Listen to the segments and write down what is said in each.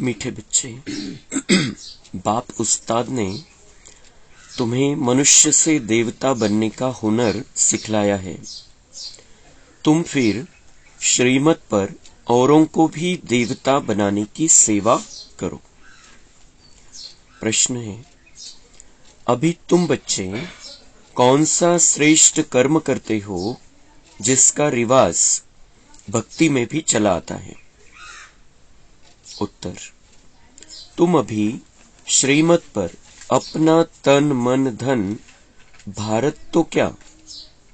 मीठे बच्चे, बाप उस्ताद ने तुम्हें मनुष्य से देवता बनने का हुनर सिखलाया है। तुम फिर श्रीमत पर औरों को भी देवता बनाने की सेवा करो। प्रश्न है, अभी तुम बच्चे कौन सा श्रेष्ठ कर्म करते हो जिसका रिवाज भक्ति में भी चला आता है? उत्तर, तुम अभी श्रीमत पर अपना तन मन धन, भारत तो क्या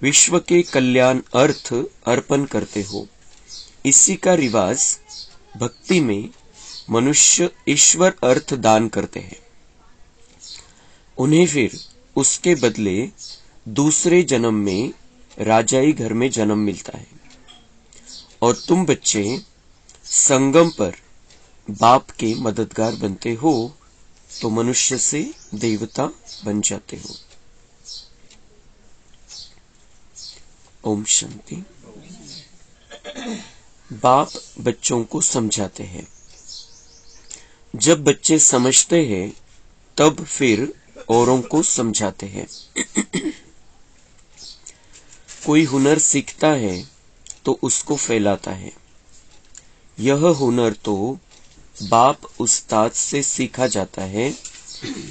विश्व के कल्याण अर्थ अर्पण करते हो। इसी का रिवाज भक्ति में मनुष्य ईश्वर अर्थ दान करते हैं। उन्हें फिर उसके बदले दूसरे जन्म में राजाई घर में जन्म मिलता है। और तुम बच्चे संगम पर बाप के मददगार बनते हो तो मनुष्य से देवता बन जाते हो। ओम शांति। बाप बच्चों को समझाते हैं। जब बच्चे समझते हैं तब फिर औरों को समझाते हैं। कोई हुनर सीखता है तो उसको फैलाता है। यह हुनर तो बाप उस्ताद से सीखा जाता है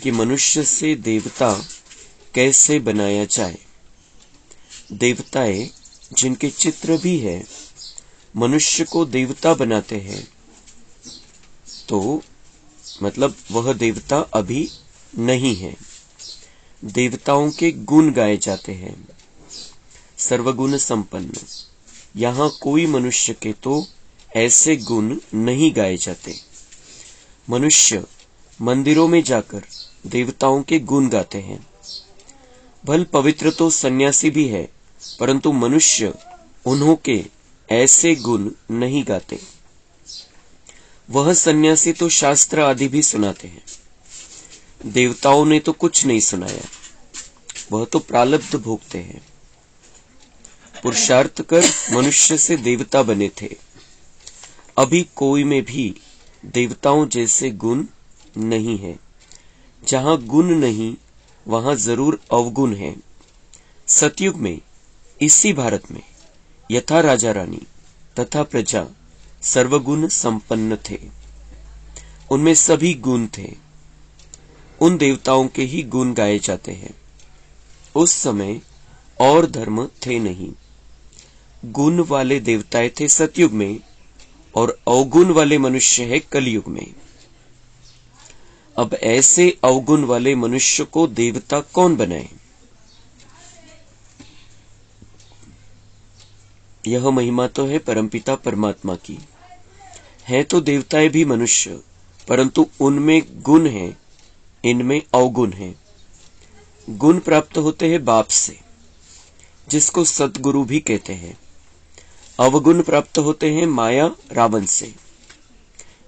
कि मनुष्य से देवता कैसे बनाया जाए। देवताएं जिनके चित्र भी है मनुष्य को देवता बनाते हैं, तो मतलब वह देवता अभी नहीं है। देवताओं के गुण गाए जाते हैं। सर्वगुण संपन्न, यहाँ कोई मनुष्य के तो ऐसे गुण नहीं गाए जाते। मनुष्य मंदिरों में जाकर देवताओं के गुण गाते हैं। भल पवित्र तो सन्यासी भी है, परंतु मनुष्य उन्हों के ऐसे गुण नहीं गाते। वह सन्यासी तो शास्त्र आदि भी सुनाते हैं। देवताओं ने तो कुछ नहीं सुनाया, वह तो प्रारब्ध भोगते हैं। पुरुषार्थ कर मनुष्य से देवता बने थे। अभी कोई में भी देवताओं जैसे गुण नहीं है। जहां गुण नहीं वहां जरूर अवगुण है। सतयुग में इसी भारत में यथा राजा रानी तथा प्रजा सर्वगुण संपन्न थे। उनमें सभी गुण थे। उन देवताओं के ही गुण गाए जाते हैं। उस समय और धर्म थे नहीं। गुण वाले देवताएं थे सतयुग में और अवगुण वाले मनुष्य है कलयुग में। अब ऐसे अवगुण वाले मनुष्य को देवता कौन बनाए? यह महिमा तो है परमपिता परमात्मा की। है तो देवताएं भी मनुष्य, परंतु उनमें गुण है, इनमें अवगुण है। गुण प्राप्त होते हैं बाप से, जिसको सतगुरु भी कहते हैं। अवगुण प्राप्त होते हैं माया रावण से।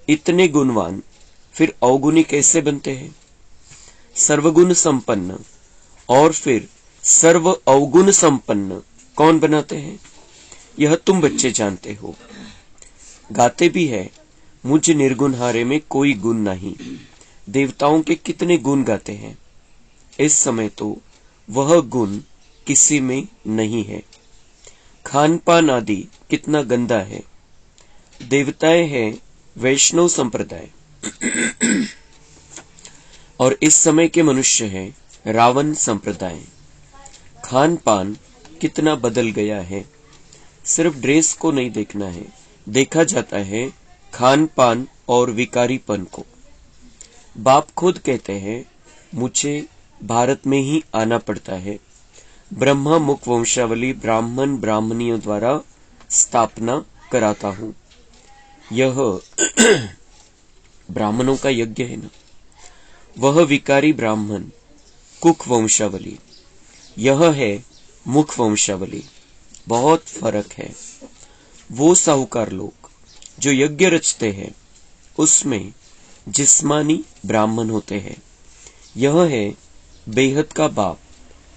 इतने गुणवान फिर अवगुणी कैसे बनते हैं? सर्वगुण संपन्न और फिर सर्व अवगुण संपन्न कौन बनाते हैं? यह तुम बच्चे जानते हो। गाते भी है, मुझ निर्गुण हारे में कोई गुण नहीं। देवताओं के कितने गुण गाते हैं। इस समय तो वह गुण किसी में नहीं है। खान पान आदि कितना गंदा है। देवताएं हैं वैष्णव संप्रदाय और इस समय के मनुष्य हैं रावण संप्रदाय। खान पान कितना बदल गया है। सिर्फ ड्रेस को नहीं देखना है, देखा जाता है खान पान और विकारीपन को। बाप खुद कहते हैं मुझे भारत में ही आना पड़ता है। ब्रह्मा मुख वंशावली ब्राह्मण ब्राह्मणियों द्वारा स्थापना कराता हूं। यह ब्राह्मणों का यज्ञ है ना। वह विकारी ब्राह्मण कुख वंशावली, यह है मुख वंशावली। बहुत फर्क है। वो साहूकार लोग जो यज्ञ रचते हैं उसमें जिस्मानी ब्राह्मण होते हैं। यह है बेहद का बाप,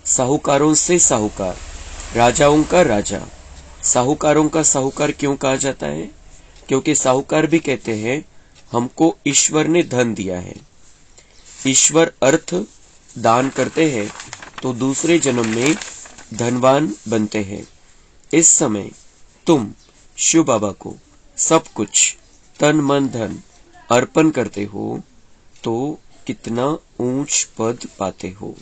साहूकारों से साहूकार, राजाओं का राजा। साहूकारों का साहूकार क्यों कहा जाता है? क्योंकि साहूकार भी कहते हैं हमको ईश्वर ने धन दिया है। ईश्वर अर्थ दान करते हैं तो दूसरे जन्म में धनवान बनते हैं। इस समय तुम शिव बाबा को सब कुछ तन मन धन अर्पण करते हो तो कितना ऊंच पद पाते हो।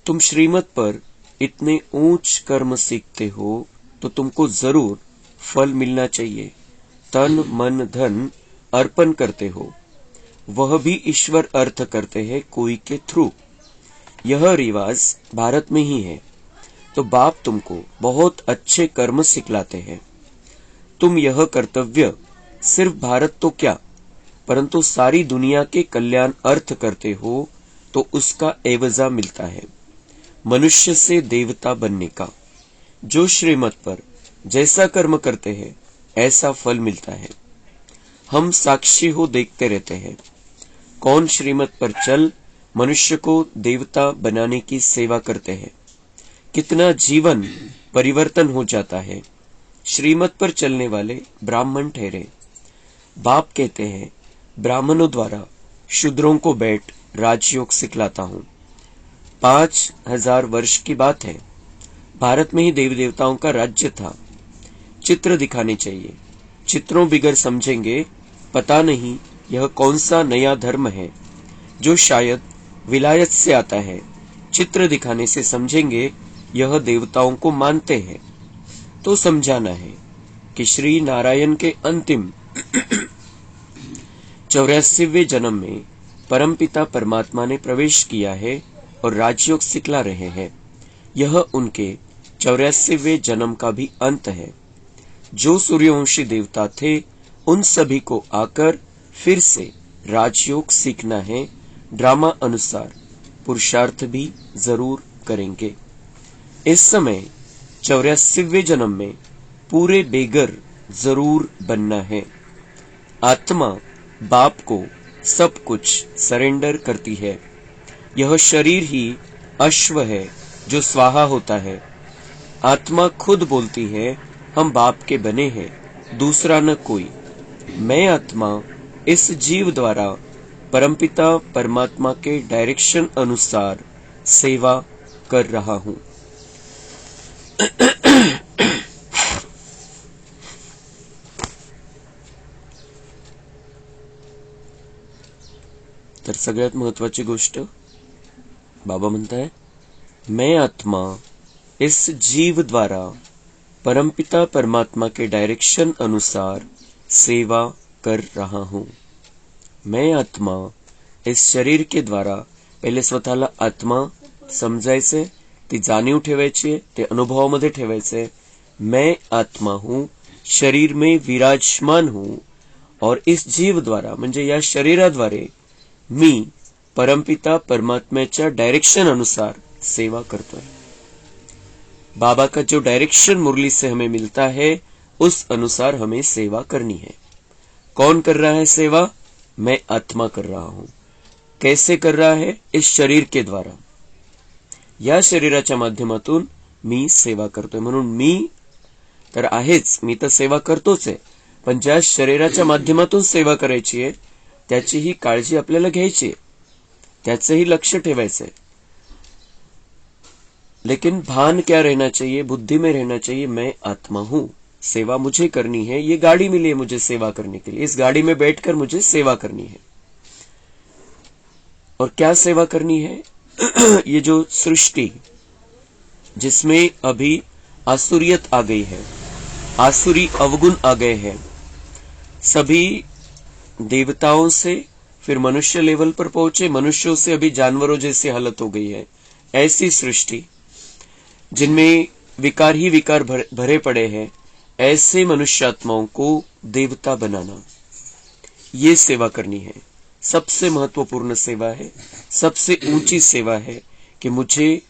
तुम श्रीमत पर इतने ऊंच कर्म सीखते हो तो तुमको जरूर फल मिलना चाहिए। तन मन धन अर्पण करते हो, वह भी ईश्वर अर्थ करते हैं कोई के थ्रू। यह रिवाज भारत में ही है, तो बाप तुमको बहुत अच्छे कर्म सिखलाते हैं। तुम यह कर्तव्य सिर्फ भारत तो क्या परंतु सारी दुनिया के कल्याण अर्थ करते हो तो उसका एवजा मिलता है, मनुष्य से देवता बनने का। जो श्रीमत पर जैसा कर्म करते हैं ऐसा फल मिलता है। हम साक्षी हो देखते रहते हैं। कौन श्रीमत पर चल मनुष्य को देवता बनाने की सेवा करते हैं, कितना जीवन परिवर्तन हो जाता है। श्रीमत पर चलने वाले ब्राह्मण ठहरे। बाप कहते हैं ब्राह्मणों द्वारा शूद्रों को बैठ राजयोग सिखलाता हूं। 5000 वर्ष की बात है। भारत में ही देवी देवताओं का राज्य था। चित्र दिखाने चाहिए। चित्रों बिगर समझेंगे पता नहीं यह कौन सा नया धर्म है जो शायद विलायत से आता है। चित्र दिखाने से समझेंगे यह देवताओं को मानते हैं। तो समझाना है कि श्री नारायण के अंतिम 84वें जन्म में परमपिता परमात्मा ने प्रवेश किया है और राजयोग सिखला रहे हैं। यह उनके 84वें जन्म का भी अंत है। जो सूर्यवंशी देवता थे उन सभी को आकर फिर से राजयोग सीखना है। ड्रामा अनुसार पुरुषार्थ भी जरूर करेंगे। इस समय 84वें जन्म में पूरे बेगर जरूर बनना है। आत्मा बाप को सब कुछ सरेंडर करती है। यह शरीर ही अश्व है जो स्वाहा होता है। आत्मा खुद बोलती है हम बाप के बने हैं, दूसरा न कोई। मैं आत्मा इस जीव द्वारा परमपिता परमात्मा के डायरेक्शन अनुसार सेवा कर रहा हूं। तर सगळ्यात महत्वाची गोष्ट बाबा म्हणताय, मैं आत्मा इस जीव द्वारा परमपिता परमात्मा के डायरेक्शन अनुसार सेवा कर रहा हूं। मैं आत्मा इस शरीर के द्वारा पहिले स्वतःला आत्मा समजायचे, ती जाणीव ठेवायची, ते अनुभवामध्ये ठेवायचे। मैं आत्मा हूं, शरीर में विराजमान हूं और इस जीव द्वारा म्हणजे या शरीराद्वारे मी परमपिता परमात्म्याच्या डायरेक्शन अनुसार सेवा करतोय। बाबा का जो डायरेक्शन मुरली से हमें मिलता है उस अनुसार हमें सेवा करनी है। कौन कर रहा है सेवा? मैं आत्मा कर रहा हूं। कैसे कर रहा है? इस शरीर के द्वारा। या शरीराच्या माध्यमातून मी सेवा करतोय। म्हणून मी तर आहेच, मी तर सेवा करतोच आहे, पण ज्या शरीराच्या माध्यमातून सेवा करायची आहे त्याचीही काळजी आपल्याला घ्यायची आहे, त्याचंही लक्ष ठेवायचं है। लेकिन भान क्या रहना चाहिए? बुद्धि में रहना चाहिए मैं आत्मा हूं, सेवा मुझे करनी है। ये गाड़ी मिली है मुझे सेवा करने के लिए, इस गाड़ी में बैठकर मुझे सेवा करनी है। और क्या सेवा करनी है? ये जो सृष्टि जिसमें अभी आसुरियत आ गई है, आसुरी अवगुण आ गए हैं, सभी देवताओं से फिर मनुष्य लेवल पर पहुंचे, मनुष्यों से अभी जानवरों जैसी हालत हो गई है। ऐसी सृष्टि जिनमें विकार ही विकार भरे पड़े हैं, ऐसे मनुष्यात्माओं को देवता बनाना, ये सेवा करनी है। सबसे महत्वपूर्ण सेवा है, सबसे ऊंची सेवा है कि मुझे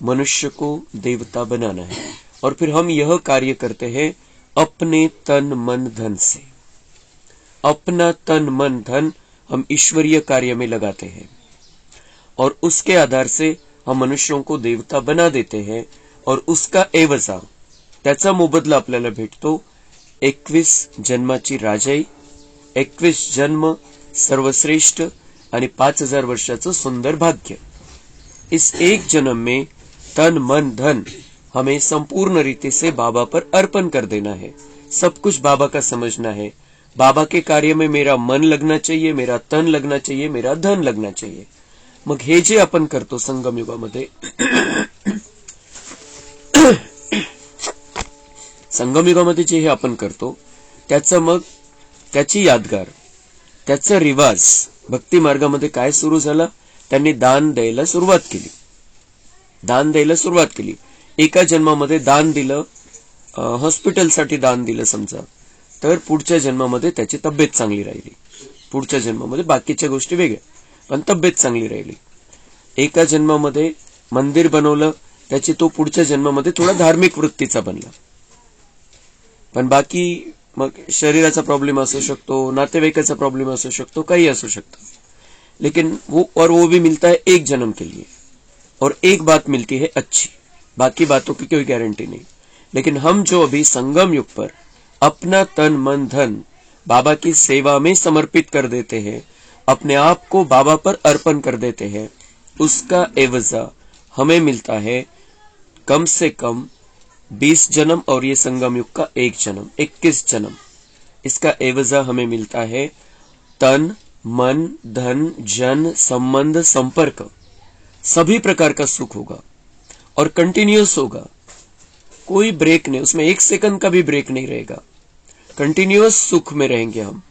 मनुष्य को देवता बनाना है। और फिर हम यह कार्य करते हैं अपने तन मन धन से। अपना तन मन धन हम ईश्वरीय कार्य में लगाते हैं और उसके आधार से हम मनुष्यों को देवता बना देते हैं और उसका एवजा, त्याचा मोबदला आपल्याला भेटतो 21 जन्माची राजाई, 21 जन्म सर्वश्रेष्ठ आणि 5000 वर्षाचं सुंदर भाग्य। इस एक जन्म में तन मन धन हमें संपूर्ण रीति से बाबा पर अर्पण कर देना है। सब कुछ बाबा का समझना है। बाबा के कार्य में मेरा मन लगना चाहिए, मेरा तन लगना चाहिए, मेरा धन लगना चाहिए। मग हे जे आपण करतो संगम युगामध्ये संगम युगामध्ये जे हे आपण करतो त्याचं मग त्याची यादगार, त्याचा रिवाज भक्ती मार्गामध्ये काय सुरू झाला, त्यांनी दान द्यायला सुरुवात केली। दान द्यायला सुरुवात केली। एका जन्मामध्ये दान दिलं, हॉस्पिटलसाठी दान दिलं समजा, तर पुढच्या जन्मामध्ये त्याची तब्येत चांगली राहिली। पुढच्या जन्मामध्ये बाकीच्या गोष्टी वेगळ्या, पण तब्येत चांगली राहिली। एका जन्मामध्ये मंदिर बनवलं, त्याची तो पुढच्या जन्मामध्ये थोडा धार्मिक वृत्तीचा बनला। पण बाकी मग शरीराचा प्रॉब्लेम असू शकतो, नातेवाईकाचा प्रॉब्लेम असू शकतो, काही असू शकतं, लेकिन वो भी मिलता है एक जन्म के लिए, और एक बात मिलती है अच्छी, बाकी बातों की कोई गारंटी नहीं। लेकिन हम जो अभी संगम युग पर अपना तन मन धन बाबा की सेवा में समर्पित कर देते हैं, अपने आप को बाबा पर अर्पण कर देते हैं, उसका एवजा हमें मिलता है कम से कम 20 जन्म और ये संगम युग का एक जन्म, 21 जन्म। इसका एवजा हमें मिलता है तन मन धन जन संबंध संपर्क, सभी प्रकार का सुख होगा और कंटिन्यूअस होगा, कोई ब्रेक नहीं, उसमें एक सेकंड का भी ब्रेक नहीं रहेगा। कंटिन्यूअस सुख में रहेंगे हम।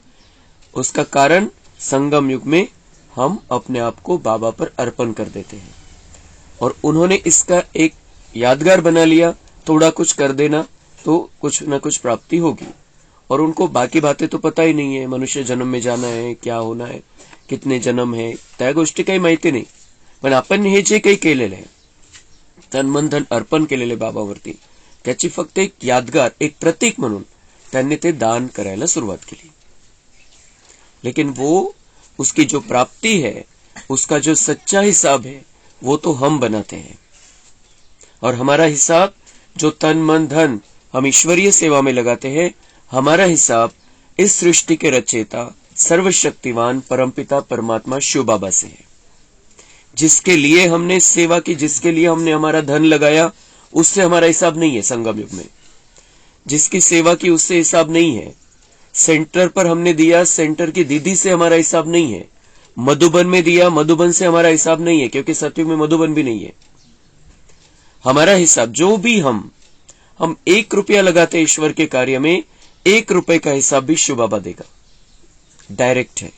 उसका कारण संगम युग में हम अपने आप को बाबा पर अर्पण कर देते हैं, और उन्होंने इसका एक यादगार बना लिया। थोड़ा कुछ कर देना तो कुछ न कुछ प्राप्ति होगी, और उनको बाकी बातें तो पता ही नहीं है, मनुष्य जन्म में जाना है, क्या होना है, कितने जन्म है, त्या गोष्टी काही माहिती नाही। पण आपण हे जे काही केलेलं आहे, तन मन धन अर्पण केलेले बाबावरती, त्याची फक्त एक यादगार, एक प्रतीक म्हणून त्यांनी ते दान करायला सुरुवात केली। लेकिन वो उसकी जो प्राप्ति है, उसका जो सच्चा हिसाब है, वो तो हम बनाते हैं। और हमारा हिसाब जो तन मन धन हम ईश्वरीय सेवा में लगाते हैं, हमारा हिसाब इस सृष्टि के रचयिता सर्वशक्तिवान परमपिता परमात्मा शिव बाबा से है। जिसके लिए हमने सेवा की, जिसके लिए हमने हमारा धन लगाया, उससे हमारा हिसाब नहीं है संगम युग में। जिसकी सेवा की उससे हिसाब नहीं है। सेंटर पर हमने दिया, सेंटर की दीदी से हमारा हिसाब नहीं है। मधुबन में दिया, मधुबन से हमारा हिसाब नहीं है, क्योंकि सतयुग में मधुबन भी नहीं है। हमारा हिसाब जो भी हम 1 रुपया लगाते ईश्वर के कार्य में, 1 रुपए का हिसाब भी शिव बाबा देगा, डायरेक्ट है।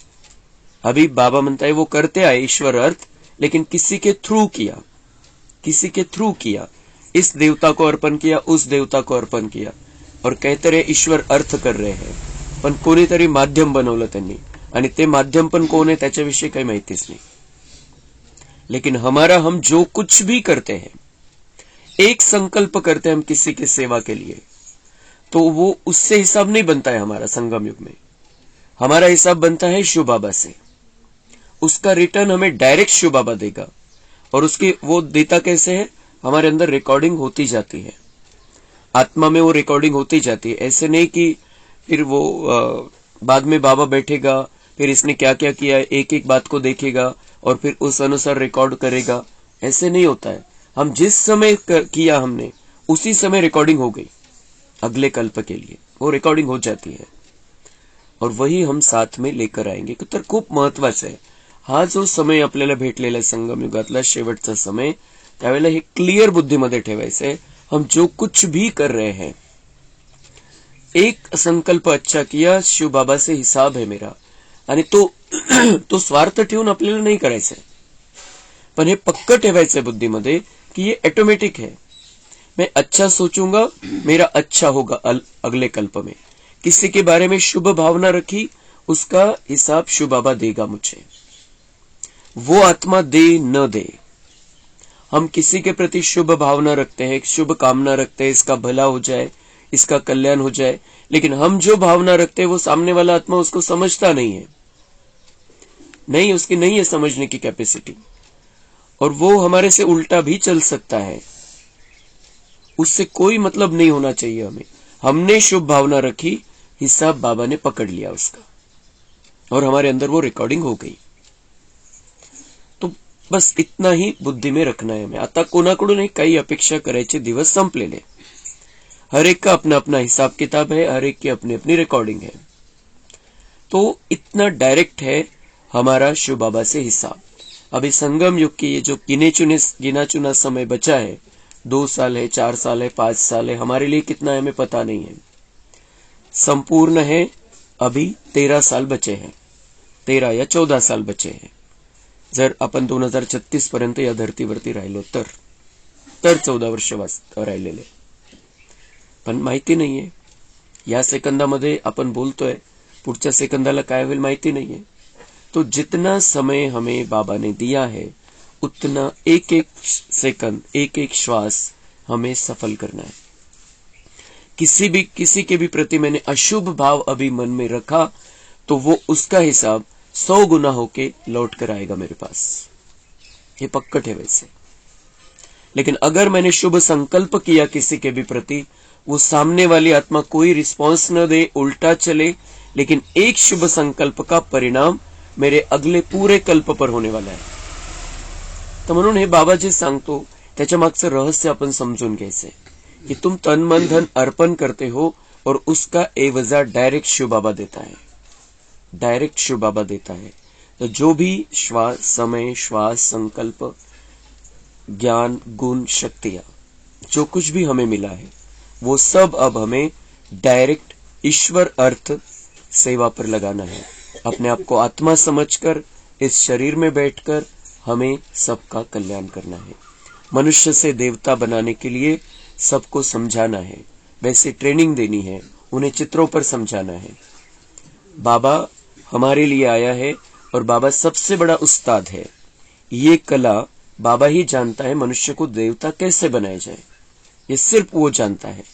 अभी बाबा म्हणता है वो करते आए ईश्वर अर्थ, लेकिन किसी के थ्रू किया, किसी के थ्रू किया, इस देवता को अर्पण किया, उस देवता को अर्पण किया, और कहते रहे ईश्वर अर्थ कर रहे हैं, पण कोणीतरी माध्यम बनवलं त्यांनी, आणि ते माध्यम पण कोण आहे त्याच्याविषयी काही माहितीच नाही। लेकिन हमारा हम जो कुछ भी करते हैं, एक संकल्प करते हैं हम किसी की सेवा के लिए, तो वो उससे हिसाब नहीं बनता है हमारा संगम युग में। हमारा हिसाब बनता है शिव बाबा से। उसका रिटर्न हमें डायरेक्ट शिव बाबा देगा, और उसकी वो देता कैसे है, हमारे अंदर रिकॉर्डिंग होती जाती है, आत्मा में वो रिकॉर्डिंग होती जाती है। ऐसे नहीं कि फिर वो बाद में बाबा बैठेगा, फिर इसने क्या क्या किया एक एक बात को देखेगा और फिर उस अनुसार रिकॉर्ड करेगा, ऐसे नहीं होता है। हम जिस समय किया हमने, उसी समय रिकॉर्डिंग हो गई, अगले कल्प के लिए वो रिकॉर्डिंग हो जाती है, और वही हम साथ में लेकर आएंगे। तर खूप महत्वाचं आहे, हा जो समय आपल्याला भेटलेला आहे संगम युगातला शेवटचा समय, त्यावेळेला हे क्लिअर बुद्धीमध्ये ठेवायचं आहे। हम जो कुछ भी कर रहे हैं, एक संकल्प अच्छा किया, शिव बाबा से हिसाब है मेरा, आणि तो स्वार्थ ठेवून आपल्याला नाही करायचं आहे, पण हे पक्क ठेवायचंय बुद्धीमध्ये कि ये ऑटोमेटिक है। मैं अच्छा सोचूंगा, मेरा अच्छा होगा अगले कल्प में। किसी के बारे में शुभ भावना रखी, उसका हिसाब शिव बाबा देगा मुझे। वो आत्मा दे न दे, हम किसी के प्रति शुभ भावना रखते हैं, शुभ कामना रखते हैं, इसका भला हो जाए, इसका कल्याण हो जाए, लेकिन हम जो भावना रखते हैं वो सामने वाला आत्मा उसको समझता नहीं है, नहीं, उसकी नहीं है समझने की कैपेसिटी, और वो हमारे से उल्टा भी चल सकता है। उससे कोई मतलब नहीं होना चाहिए हमें। हमने शुभ भावना रखी, हिसाब बाबा ने पकड़ लिया उसका, और हमारे अंदर वो रिकॉर्डिंग हो गई। तो बस इतना ही बुद्धी में रखना है हमें। आता कोणाकडूनही काही अपेक्षा करायचे दिवस संपलेले। हर एक का अपना अपना हिसाब किताब है, हर एक की अपनी अपनी रिकॉर्डिंग है। तो इतना डायरेक्ट है हमारा शिव बाबा से हिसाब। अभी संगम युग की ये जो गिना चुना समय बचा है, 2 साल है, 4 साल है, 5 साल है, हमारे लिए कितना है हमें पता नहीं है। संपूर्ण है अभी 13 साल बचे हैं, 13 या 14 साल बचे हैं। जर आपण 2036 पर्यंत या धर्तीवरती राहिलो तर 14 वर्ष राहिलेले, पण माहिती नाहीये या सेकंदामध्ये आपण बोलतोय, पुढच्या सेकंदाला काय होईल माहिती नाहीये। तो जितना समय हमें बाबा ने दिया है, उतना एक एक सेकंड, एक एक श्वास हमें सफल करना है। किसी के भी प्रति मैंने अशुभ भाव अभी मन में रखा, तो वो उसका हिसाब 100 गुना होके लौट कर आएगा मेरे पास, ये पक्का है वैसे। लेकिन अगर मैंने शुभ संकल्प किया किसी के भी प्रति, वो सामने वाली आत्मा कोई रिस्पॉन्स न दे, उल्टा चले, लेकिन एक शुभ संकल्प का परिणाम मेरे अगले पूरे कल्प पर होने वाला आहे। तर म्हणून हे बाबा जे सांगतो त्याच्या मागचं रहस्य आपण समजून घ्यायचंय कि तुम तन मन धन अर्पण करते हो और उसका एवजा डायरेक्ट शिव बाबा देता है, डायरेक्ट शिव बाबा देता है। तो जो भी समय, श्वास, संकल्प, ज्ञान, गुण, शक्तियां, जो कुछ भी हमें मिला है, वो सब अब हमें डायरेक्ट ईश्वर अर्थ सेवा पर लगाना है। अपने आप को आत्मा समझकर इस शरीर में बैठकर हमें सबका कल्याण करना है। मनुष्य से देवता बनाने के लिए सबको समझाना है, वैसे ट्रेनिंग देनी है, उन्हें चित्रों पर समझाना है। बाबा हमारे लिए आया है और बाबा सबसे बड़ा उस्ताद है। ये कला बाबा ही जानता है, मनुष्य को देवता कैसे बनाया जाए, ये सिर्फ वो जानता है।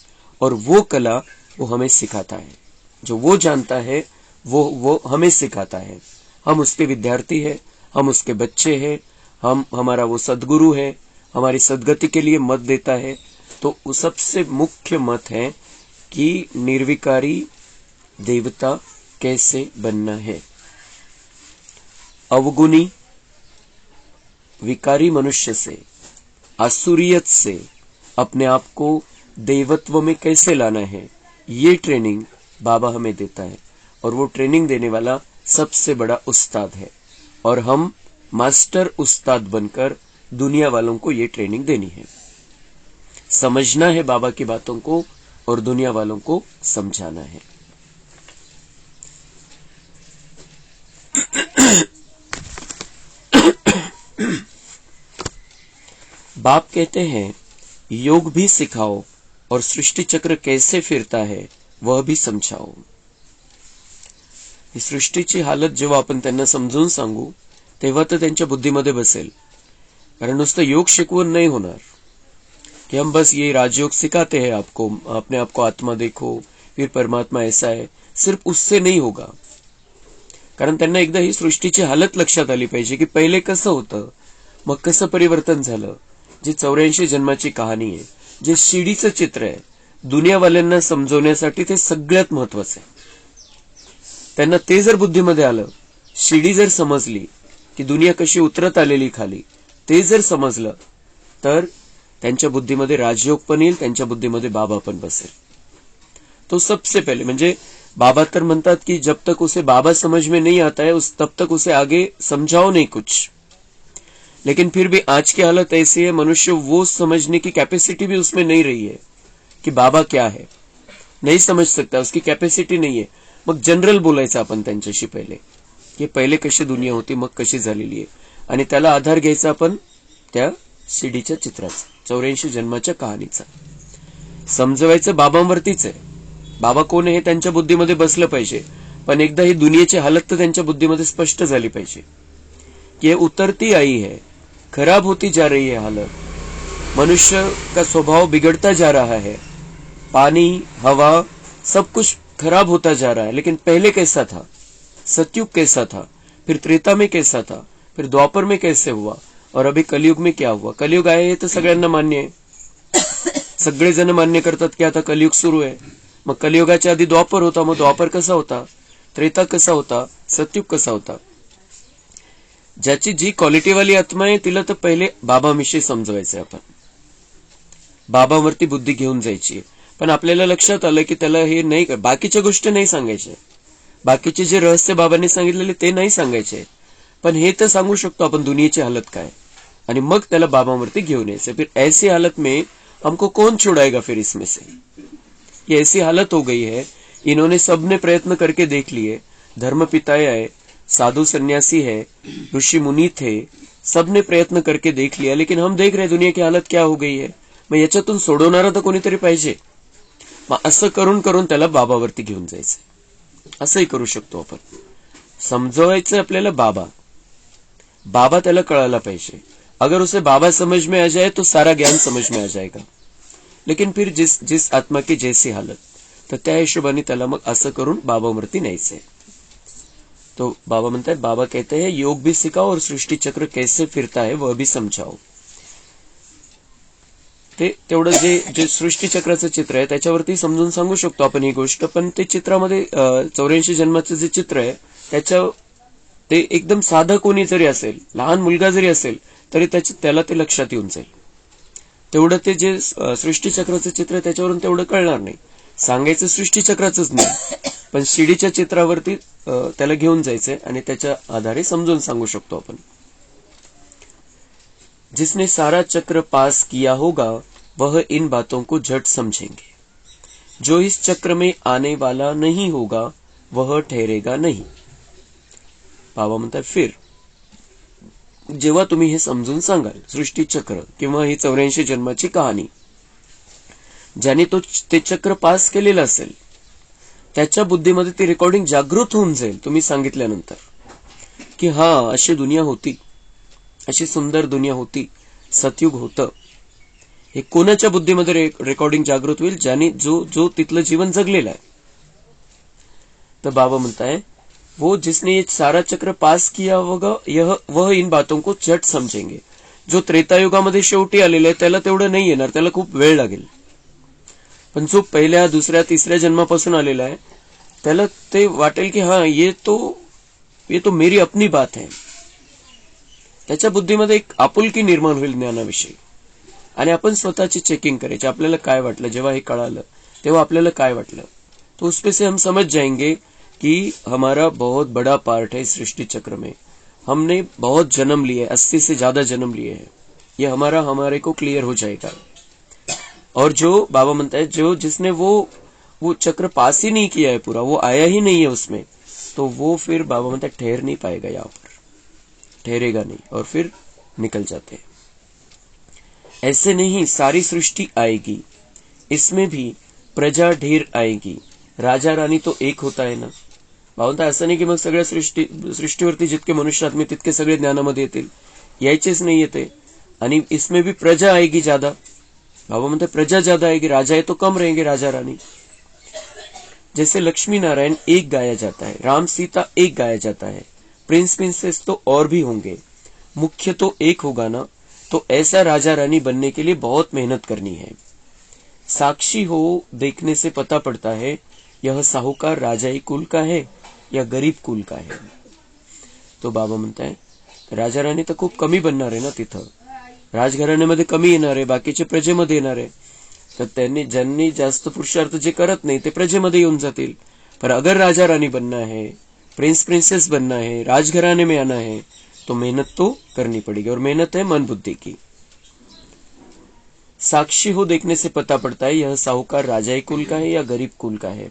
और वो कला वो हमें सिखाता है, जो वो जानता है वो हमें सिखाता है। हम उसके विद्यार्थी हैं, हम उसके बच्चे हैं, हमारा वो सदगुरु है, हमारी सदगति के लिए मत देता है। तो सबसे मुख्य मत है कि निर्विकारी देवता कैसे बनना है। अवगुणी विकारी मनुष्य से, आसुरियत से अपने आप को देवत्व में कैसे लाना है, ये ट्रेनिंग बाबा हमें देता है। और वो ट्रेनिंग देने वाला सबसे बड़ा उस्ताद है, और हम मास्टर उस्ताद बनकर दुनिया वालों को ये ट्रेनिंग देनी है। समझना है बाबा की बातों को और दुनिया वालों को समझाना है। बाप कहते हैं योग भी सिखाओ और सृष्टि चक्र कैसे फिरता है वह भी समझाओ। ही सृष्टीची हालत जेव्हा आपण त्यांना समजून सांगू तेव्हा तर त्यांच्या बुद्धीमध्ये बसेल। कारण नुसतं योग शिकवून नाही होणार कि हम बस ये राजयोग सिखाते हैं आपको, अपने आप को आत्मा देखो, फिर परमात्मा ऐसा है, सिर्फ उससे नहीं होगा। कारण त्यांना एकदा ही सृष्टीची हालत लक्षात आली पाहिजे की पहिले कसं होतं, मग कसं परिवर्तन झालं। जी 84 जन्माची कहाणी आहे, जे शिडीचं चित्र आहे, दुनियावाल्यांना समजवण्यासाठी ते सगळ्यात महत्वाचं आहे। त्यांना ते जर बुद्धीमध्ये आलं, शिडी जर समजली की दुनिया कशी उतरत आलेली खाली, ते जर समजलं तर त्यांच्या बुद्धीमध्ये राजयोग पण येईल, त्यांच्या बुद्धीमध्ये बाबा पण बसेल। तो सबसे पहले म्हणजे बाबा तर म्हणतात कि जब तक उसे बाबा समझ में नहीं आता है तब तक उसे आगे समझाओ नहीं कुछ। लेकिन फिर भी आज की हालत ऐसी है, मनुष्य वो समझने की कैपेसिटी भी उसमें नहीं रही है कि बाबा क्या है, नहीं समझ सकता, उसकी कैपेसिटी नहीं है। मग जनरल बोलायचं आपण त्यांच्याशी पहिले की पहिले कशी दुनिया होती, मग कशी झालेली आहे, आणि त्याला आधार घ्यायचा आपण त्या शिडीच्या चित्राचा, 84 जन्माच्या कहाणीचा। समजवायचं बाबांवरतीच आहे। बाबा कोण आहे हे त्यांच्या बुद्धीमध्ये बसलं पाहिजे, पण एकदा ही दुनियेची हालत तर त्यांच्या बुद्धीमध्ये स्पष्ट झाली पाहिजे कि ये उतरती आई है, खराब होती जा रही है हालत, मनुष्य का स्वभाव बिगड़ता जा रहा है, पानी, हवा, सब कुछ खराब होता जा रहा है। लेकिन पहले कैसा था, सतयुग कैसा था, फिर त्रेता में कैसा था, फिर द्वापर में कैसे हुआ, और अभी कलयुग में क्या हुआ। कलयुग आहे हे तर सगळ्यांना मान्य आहे, सगळेजण मान्य करतात की आता कलयुग सुरू आहे। मग कलियुगाच्या आधी द्वापर होता, मग द्वापर कसा होता, त्रेता कसा होता, सतयुग कसा होता. ज्याची जी क्वालिटीवाली आत्मा आहे तिला तर पहिले बाबाविषयी समजवायचंय आपण, बाबावरती बुद्धी घेऊन जायची. पण आपल्याला लक्षात आलं की त्याला हे नाही, बाकीच्या गोष्टी नाही सांगायच्या, बाकीचे जे रहस्य बाबांनी सांगितलेले ते नाही सांगायचे, पण हे तर सांगू शकतो आपण दुनियेची हालत काय, आणि मग त्याला बाबावरती घेऊन यायचं. फिर ऐसी हालत में हमको कौन छुड़ाएगा फिर इसमें से. ये ऐसी हालत हो गई है, इन्होंने सबने प्रयत्न करके देख लिए, धर्म पिताए आए, साधु सन्यासी है, ऋषि मुनी थे, सबने प्रयत्न करके देख लिया, लेकिन हम देख रहे दुनिया की हालत क्या हो गई है. मग याच्यातून सोडवणारा तर कोणीतरी पाहिजे. मग असं करून करून त्याला बाबावरती घेऊन जायचं. असंही करू शकतो आपण. समजवायचं आपल्याला बाबा, बाबा त्याला कळायला पाहिजे. अगर उसे बाबा समझ में आ जाए तो सारा ज्ञान समझ में आ जाएगा. लेकिन फिर जिस आत्मा की जैसी हालत, तर त्या हिशोबाने त्याला मग असं करून बाबावरती न्यायचंय. तो बाबा म्हणतात, बाबा कहते हैं योग भी सिखाओ और सृष्टि चक्र कैसे फिरता है वह भी समझाओ. ते तेवढं जे सृष्टी चक्राचं चित्र आहे त्याच्यावरती समजून सांगू शकतो आपण ही गोष्ट. पण ते चित्रामध्ये 84 जन्माचं जे चित्र आहे त्याच्या ते एकदम साधं कोणी जरी असेल, लहान मुलगा जरी असेल तरी त्याला ते लक्षात येऊन जाईल. तेवढं ते जे सृष्टी चक्राचं चित्र आहे त्याच्यावरून तेवढं कळणार नाही. सांगायचं सृष्टी चक्राचंच नाही, पण शिडीच्या चित्रावरती त्याला घेऊन जायचंय आणि त्याच्या आधारे समजून सांगू शकतो आपण. जिसने सारा चक्र पास किया होगा वह इन बातों को झट समझेंगे. जो इस चक्र में आने वाला नहीं होगा वह ठहरेगा नहीं. बाबा म्हणतात, फिर जेव्हा तुम्ही हे समजून सांगाल सृष्टी चक्र किंवा ही 84 जन्माची कहाणी, ज्याने ते चक्र पास केलेलं असेल त्याच्या बुद्धीमध्ये ती रेकॉर्डिंग जागृत होऊन जाईल तुम्ही सांगितल्यानंतर, की हा अशी दुनिया होती, अशी सुंदर दुनिया होती, सतयुग होतं. हे कोणाच्या बुद्धीमध्ये रेकॉर्डिंग जागृत होईल, ज्याने जो तिथलं जीवन जगलेलं आहे. तर बाबा म्हणताय, वो जिसने ये सारा चक्र पास किया होगा वह इन बातों को झट समझेंगे. जो त्रेतायुगामध्ये शेवटी आलेला आहे त्याला तेवढं नाही येणार, त्याला खूप वेळ लागेल. पण जो पहिल्या, दुसऱ्या, तिसऱ्या जन्मापासून आलेला आहे त्याला ते वाटेल की हा ये तो मेरी अपनी बात है. त्याच्या बुद्धीमध्ये एक आपुलकी निर्माण होईल ज्ञानाविषयी. आणि आपण स्वतःची चेकिंग करायची, आपल्याला काय वाटलं जेव्हा हे कळालं तेव्हा आपल्याला काय वाटलं. तो उसपे से हम समझ जाएंगे कि हमारा बहुत बड़ा पार्ट है सृष्टि चक्र में, हमने बहुत जन्म लिए, 80 से ज्यादा जन्म लिए हैं. ये हमारे को क्लियर हो जाएगा. और जो बाबा म्हणता है, जो जिसने वो चक्र पास ही नहीं किया है पूरा, वो आया ही नहीं है उसमें, तो वो फिर बाबा म्हणता है ठहर नहीं पाएगा, यहाँ पर ठहरेगा नहीं और फिर निकल जाते हैं. ऐसे नहीं सारी सृष्टि आएगी, इसमें भी प्रजा ढेर आएगी. राजा राणी तो एक होता है ना. बाबा असं नाही की मग सगळ्या सृष्टीवरती जितके मनुष्य आत्मे तितके सगळे ज्ञानामध्ये येतील, यायचेच नाही येते. आणि इसमें भी प्रजा आएगी ज्यादा. बाबा म्हणते प्रजा ज्यादा आएगी, राजा है तो कम रहेंगे राजा रानी. जैसे लक्ष्मी नारायण एक गाया जाता है, राम सीता एक गाया जाता है, प्रिंस प्रिंसेस तो और भी होंगे, मुख्य तो एक होगा ना. तो ऐसा राजा रानी बनने के लिए बहुत मेहनत करनी है. साक्षी हो देखने से पता पड़ता है यह साहूकार राजाई कुल का है या गरीब कुल का है. तो बाबा म्हणताय राजा राणी तर खूप कमी बनणार आहे ना तिथं, राजघराण्यामध्ये कमी येणार आहे, बाकीचे प्रजेमध्ये येणार आहे. तर ज्यांनी जास्त पुरुषार्थ जे करत नाही ते प्रजेमध्ये येऊन जातील. पर अगर राजा रानी बनना है, प्रिंस प्रिंसेस बनना है, राजघराने में आना है, तो मेहनत तो करनी पड़ेगी. और मेहनत है मन बुद्धि की. साक्षी हो देखने से पता पड़ता है यह साहूकार राजाई कुल का है या गरीब कुल का है.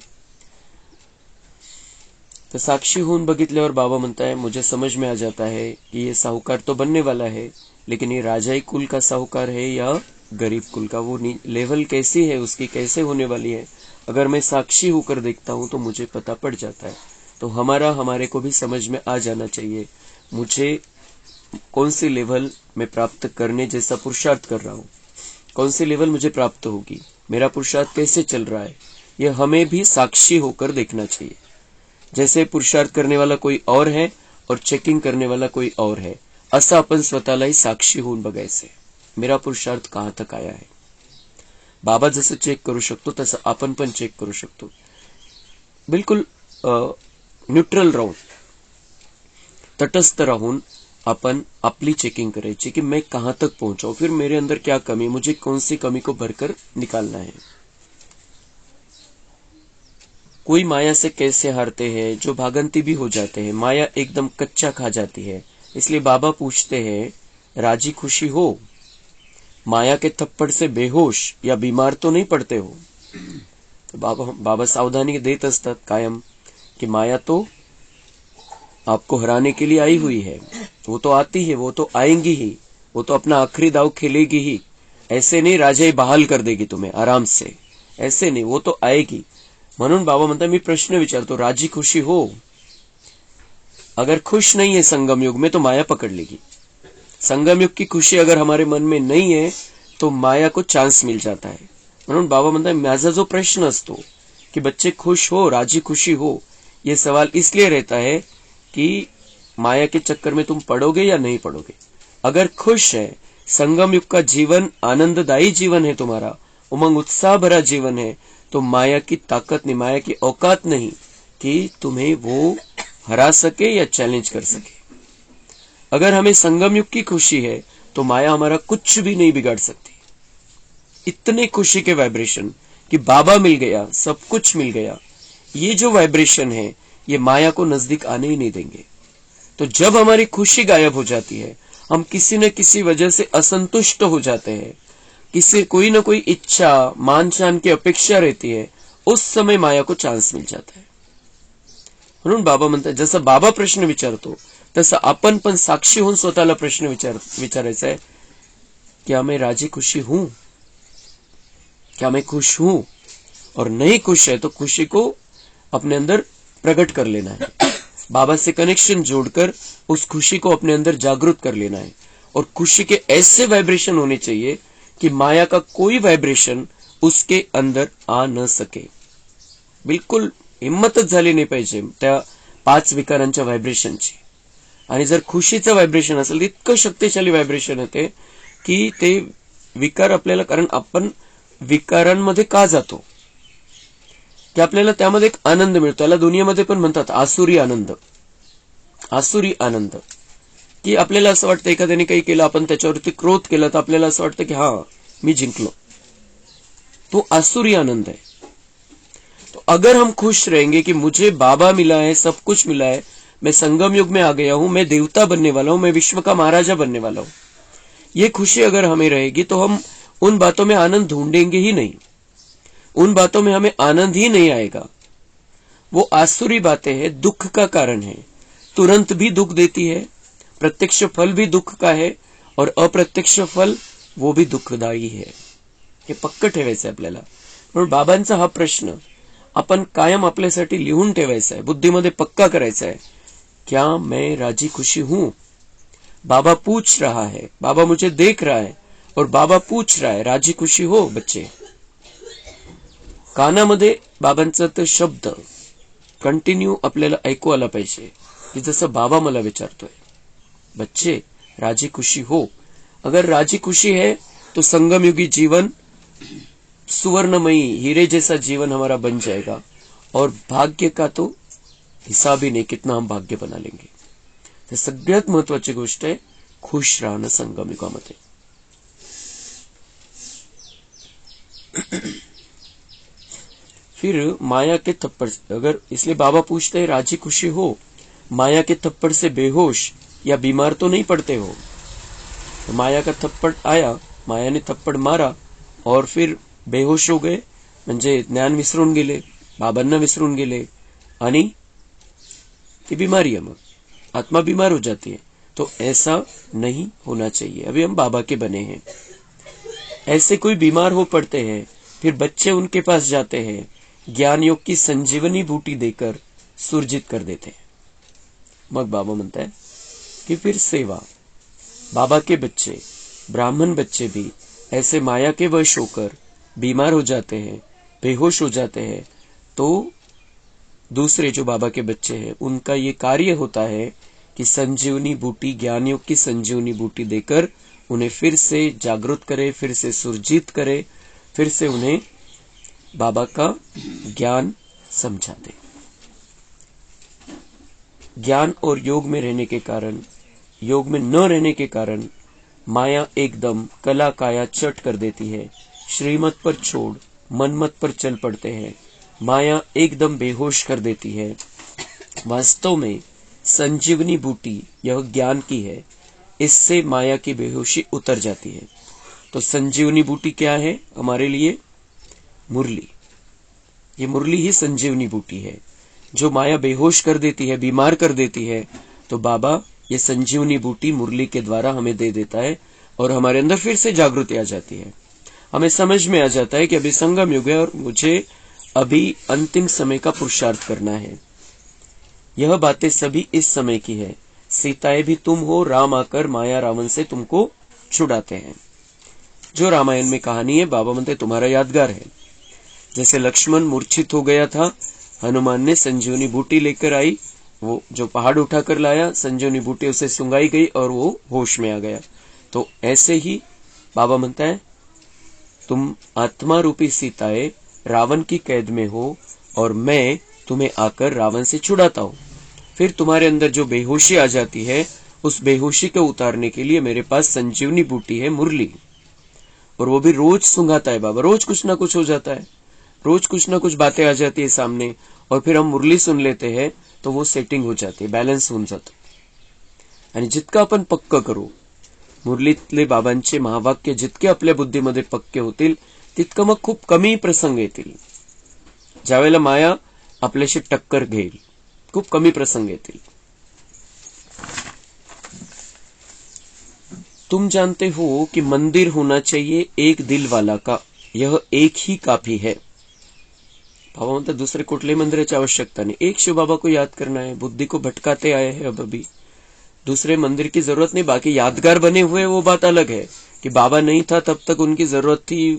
तो साक्षी होऊन बघितल्यावर बाबा म्हणता है मुझे समझ में आ जाता है कि ये साहूकार तो बनने वाला है, लेकिन ये राजाई कुल का साहूकार है या गरीब कुल का. वो लेवल कैसी है उसकी, कैसे होने वाली है, अगर मैं साक्षी होकर देखता हूं तो मुझे पता पड़ जाता है. तो हमारे को भी समझ में आ जाना चाहिए मुझे कौन सी लेवल में प्राप्त करने जैसा पुरुषार्थ कर रहा हूं, कौन सी लेवल मुझे प्राप्त होगी, मेरा पुरुषार्थ कैसे चल रहा है. यह हमें भी साक्षी होकर देखना चाहिए. जैसे पुरुषार्थ करने वाला कोई और है और चेकिंग करने वाला कोई और है, असं आपण स्वतःलाही साक्षी होऊन बघायचे, मेरा पुरुषार्थ कहां तक आया है. बाबा जसं चेक करू शकतो तसं आपण पण चेक करू शकतो. बिलकुल न्यूट्रल राहून, तटस्थ राहून अपन अपनी चेकिंग करायची कि मैं कहां तक पहुंचा हूं, फिर मेरे अंदर क्या कमी, मुझे कौन सी कमी को भरकर निकालना है. कोई माया से कैसे हारते हैं, जो भागंती भी हो जाते हैं, माया एकदम कच्चा खा जाती है. इसलिए बाबा पूछते हैं, राजी खुशी हो, माया के थप्पड़ से बेहोश या बीमार तो नहीं पड़ते हो. तो बाबा सावधानी देत असतात कायम कि माया तो आपको हराने के लिए आई हुई है, वो तो आती है, वो तो आएंगी ही, वो तो अपना आखिरी दाव खेलेगी ही. ऐसे नहीं राजाई बहाल कर देगी तुम्हें आराम से, ऐसे नहीं, वो तो आएगी. म्हणून बाबा म्हणतात मी प्रश्न विचारतो, राजी खुशी हो. अगर खुश नहीं है संगम युग में तो माया पकड़ लेगी. संगम युग की खुशी अगर हमारे मन में नहीं है तो माया को चांस मिल जाता है. म्हणून बाबा म्हणतात माझा जो प्रश्न असतो कि बच्चे खुश हो, राजी खुशी हो, ये सवाल इसलिए रहता है कि माया के चक्कर में तुम पड़ोगे या नहीं पड़ोगे. अगर खुश है, संगम युग का जीवन आनंददायी जीवन है तुम्हारा, उमंग उत्साह भरा जीवन है, तो माया की ताकत नहीं, माया की औकात नहीं कि तुम्हें वो हरा सके या चैलेंज कर सके. अगर हमें संगम युग की खुशी है तो माया हमारा कुछ भी नहीं बिगाड़ सकती. इतने खुशी के वाइब्रेशन कि बाबा मिल गया, सब कुछ मिल गया, ये जो वाइब्रेशन है ये माया को नजदीक आने ही नहीं देंगे. तो जब हमारी खुशी गायब हो जाती है, हम किसी न किसी वजह से असंतुष्ट हो जाते हैं, किसी कोई न कोई इच्छा मान शान की अपेक्षा रहती है, उस समय माया को चान्स मिल जाता है. म्हणून बाबा म्हणतात जसं बाबा प्रश्न विचारतो तसं आपण पण साक्षी होऊन स्वतःला प्रश्न विचारायचा है, क्या मैं राजी खुशी हूं, क्या मैं खुश हूं. और नहीं खुश है तो खुशी को अपने अंदर प्रकट कर लेना है, बाबा से कनेक्शन जोड़कर उस खुशी को अपने अंदर जागृत कर लेना है. और खुशी के ऐसे वाइब्रेशन होने चाहिए कि माया का कोई वाइब्रेशन उसके अंदर आ न सके. बिलकुल हिम्मतच झाली नाही पाहिजे त्या 5 विकारांच्या व्हायब्रेशनची. आणि जर खुशीचं व्हायब्रेशन असेल तर इतकं शक्तिशाली व्हायब्रेशन येते की ते विकार आपल्याला, कारण आपण विकारांमध्ये का जातो की आपल्याला त्यामध्ये एक आनंद मिळतो. याला दुनियेमध्ये पण म्हणतात आसुरी आनंद. आसुरी आनंद की आपल्याला असं वाटतं एखाद्याने काही केलं, आपण त्याच्यावरती क्रोध केला तर आपल्याला असं वाटतं की हा मी जिंकलो. तो आसुरी आनंद है. तो अगर हम खुश रहेंगे कि मुझे बाबा मिला है, सब कुछ मिला है, मैं संगम युग में आ गया हूं, मैं देवता बनने वाला हूं, मैं विश्व का महाराजा बनने वाला हूं, ये खुशी अगर हमें रहेगी तो हम उन बातों में आनंद ढूंढेंगे ही नहीं, उन बातों में हमें आनंद ही नहीं आएगा. वो आसुरी बातें हैं, दुख का कारण है, तुरंत भी दुख देती है, प्रत्यक्ष फल भी दुख का है और अप्रत्यक्ष फल वो भी दुखदायी है. हे पक्क ठेवायचं आपल्याला. म्हणून बाबांचा हा प्रश्न आपण कायम आपल्यासाठी लिहून ठेवायचा आहे, बुद्धीमध्ये पक्का करायचा है. क्या मैं राजी खुशी हूं. बाबा पूछ रहा है, बाबा मुझे देख रहा है और बाबा पूछ रहा है राजी खुशी हो बच्चे. कानामध्ये बाबांचा तो शब्द कंटिन्यू आपल्याला ऐकू आला पाहिजे की जसं बाबा मला विचारतोय, बच्चे राजी खुशी हो. अगर राजी खुशी है तो संगम युगी जीवन सुवर्णमयी हीरे जैसा जीवन हमारा बन जाएगा और भाग्य का तो हिसाब ही नहीं कितना हम भाग्य बना लेंगे. तर सगळ्यात महत्वाची गोष्ट आहे खुश राहणं संगम युगामध्ये. फिर माया के थप्पड़, अगर इसलिए बाबा पूछते हैं राजी खुशी हो, माया के थप्पड़ से बेहोश या बीमार तो नहीं पड़ते हो. तो माया का थप्पड़ आया, माया ने थप्पड़ मारा और फिर बेहोश हो गए, म्हणजे ज्ञान विसरून गेले, बाबांना विसरून गेले आणि ती बीमारी है, मग आत्मा बीमार हो जाती है. तो ऐसा नहीं होना चाहिए. अभी हम बाबा के बने हैं, ऐसे कोई बीमार हो पड़ते हैं, फिर बच्चे उनके पास जाते हैं, ज्ञान योग की संजीवनी बूटी देकर सुरजित कर देते हैं. मग बाबा म्हणता है कि फिर सेवा. बाबा के बच्चे, ब्राह्मण बच्चे भी ऐसे माया के वश होकर बीमार हो जाते हैं, बेहोश हो जाते हैं, तो दूसरे जो बाबा के बच्चे हैं उनका ये कार्य होता है कि संजीवनी बूटी, ज्ञान योग की संजीवनी बूटी देकर उन्हें फिर से जागृत करे, फिर से सुरजित करे, फिर से उन्हें बाबा का ज्ञान समझा दे। ज्ञान और योग में रहने के कारण, योग में न रहने के कारण माया एकदम कला काया चट कर देती है। श्रीमत पर छोड़ मनमत पर चल पड़ते हैं। माया एकदम बेहोश कर देती है। वास्तव में संजीवनी बूटी यह ज्ञान की है, इससे माया की बेहोशी उतर जाती है। तो संजीवनी बूटी क्या है हमारे लिए? मुरली। ये मुरली ही संजीवनी बूटी है जो माया बेहोश कर देती है, बीमार कर देती है। तो बाबा ये संजीवनी बूटी मुरली के द्वारा हमें दे देता है और हमारे अंदर फिर से जागृति आ जाती है। हमें समझ में आ जाता है कि अभी संगम युग है और मुझे अभी अंतिम समय का पुरुषार्थ करना है। यह बातें सभी इस समय की है। सीताएं भी तुम हो, राम आकर माया रावण से तुमको छुड़ाते हैं। जो रामायण में कहानी है, बाबा म्हणते तुम्हारा यादगार है। जैसे लक्ष्मण मूर्छित हो गया था, हनुमान ने संजीवनी बूटी लेकर आई, वो जो पहाड़ उठाकर लाया, संजीवनी बूटी उसे सुंगाई गई और वो होश में आ गया। तो ऐसे ही बाबा म्हणता है तुम आत्मा रूपी सीताएं रावण की कैद में हो और मैं तुम्हें आकर रावण से छुड़ाता हूं। फिर तुम्हारे अंदर जो बेहोशी आ जाती है, उस बेहोशी को उतारने के लिए मेरे पास संजीवनी बूटी है, मुरली, और वो भी रोज सुंघाता है बाबा। रोज कुछ ना कुछ हो जाता है, रोज कुछ ना कुछ बातें आ जाती है सामने, और फिर हम मुरली सुन लेते हैं तो वो सेटिंग हो जाती है, बॅलन्स होऊन जातं। आणि जितकं आपण पक्क करू, मुरलीतले बाबांचे महावाक्य जितके आपल्या बुद्धीमध्ये पक्के होतील, तितकं मग खूप कमी प्रसंग येतील। ज्यावेळेला माया आपल्याशी टक्कर घेईल, खूप कमी प्रसंग येतील। तुम जानते हो कि मंदिर होना चाहिए एक दिल वाला का, यह एक ही काफी है। बाबा म्हणतात दूसरे कुठले मंदिराची आवश्यकता नहीं, एक शिव बाबा को याद करना है। बुद्धि को भटकाते आए हैं अब अभी, दूसरे मंदिर की जरूरत नहीं। बाकी यादगार बने हुए वो बात अलग है की बाबा नहीं था तब तक उनकी जरूरत थी,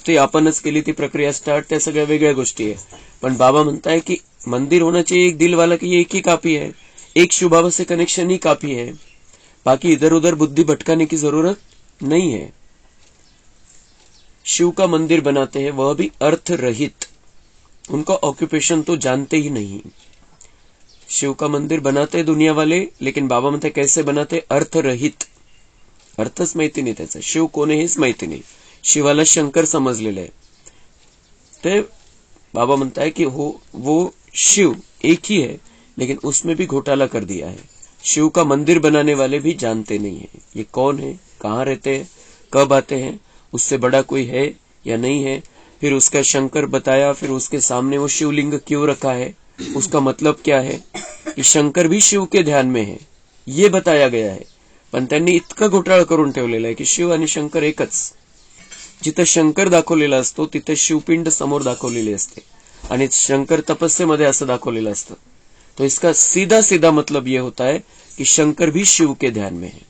ते आपणच केली ती प्रक्रिया स्टार्ट, त्या सगळ्या वेगळ्या गोष्टी आहे। पण बाबा म्हणता है कि मंदिर होना चाहिए एक दिल वाला, की एक ही काफी है, एक शिव बाबा से कनेक्शन ही काफी है। बाकी इधर उधर बुद्धि भटकाने की जरूरत नहीं है। शिव का मंदिर बनाते हैं वह भी अर्थ रहित, उनका ऑक्यूपेशन तो जानते ही नहीं। शिव का मंदिर बनाते दुनिया वाले, लेकिन बाबा म्हणते कैसे बनाते? अर्थ रहित, अर्थच माहिती नाही त्याचा, शिव कोण आहे हेच माहिती नाही, शिवाला शंकर समजलेलं आहे। ते बाबा म्हणता है कि वो शिव एक ही है, लेकिन उसमें भी घोटाला कर दिया है। शिव का मंदिर बनाने वाले भी जानते नहीं है ये कौन है, कहाँ रहते हैं, कब आते हैं, उससे बड़ा कोई है या नहीं है। फिर उसका शंकर बताया, फिर उसके सामने वो शिवलिंग क्यों रखा है, उसका मतलब क्या है, कि शंकर भी शिव के ध्यान में है ये बताया गया है। पण त्यांनी इतका घोटाळा करून ठेवलेला आहे की शिव आणि शंकर एकच। जिथे शंकर दाखवलेला असतो तिथे शिवपिंड समोर दाखवलेली असते, आणि शंकर तपस्येमध्ये असं दाखवलेलं असतं। तो इसका सीधा सीधा मतलब ये होता है कि शंकर भी शिव के ध्यान में है,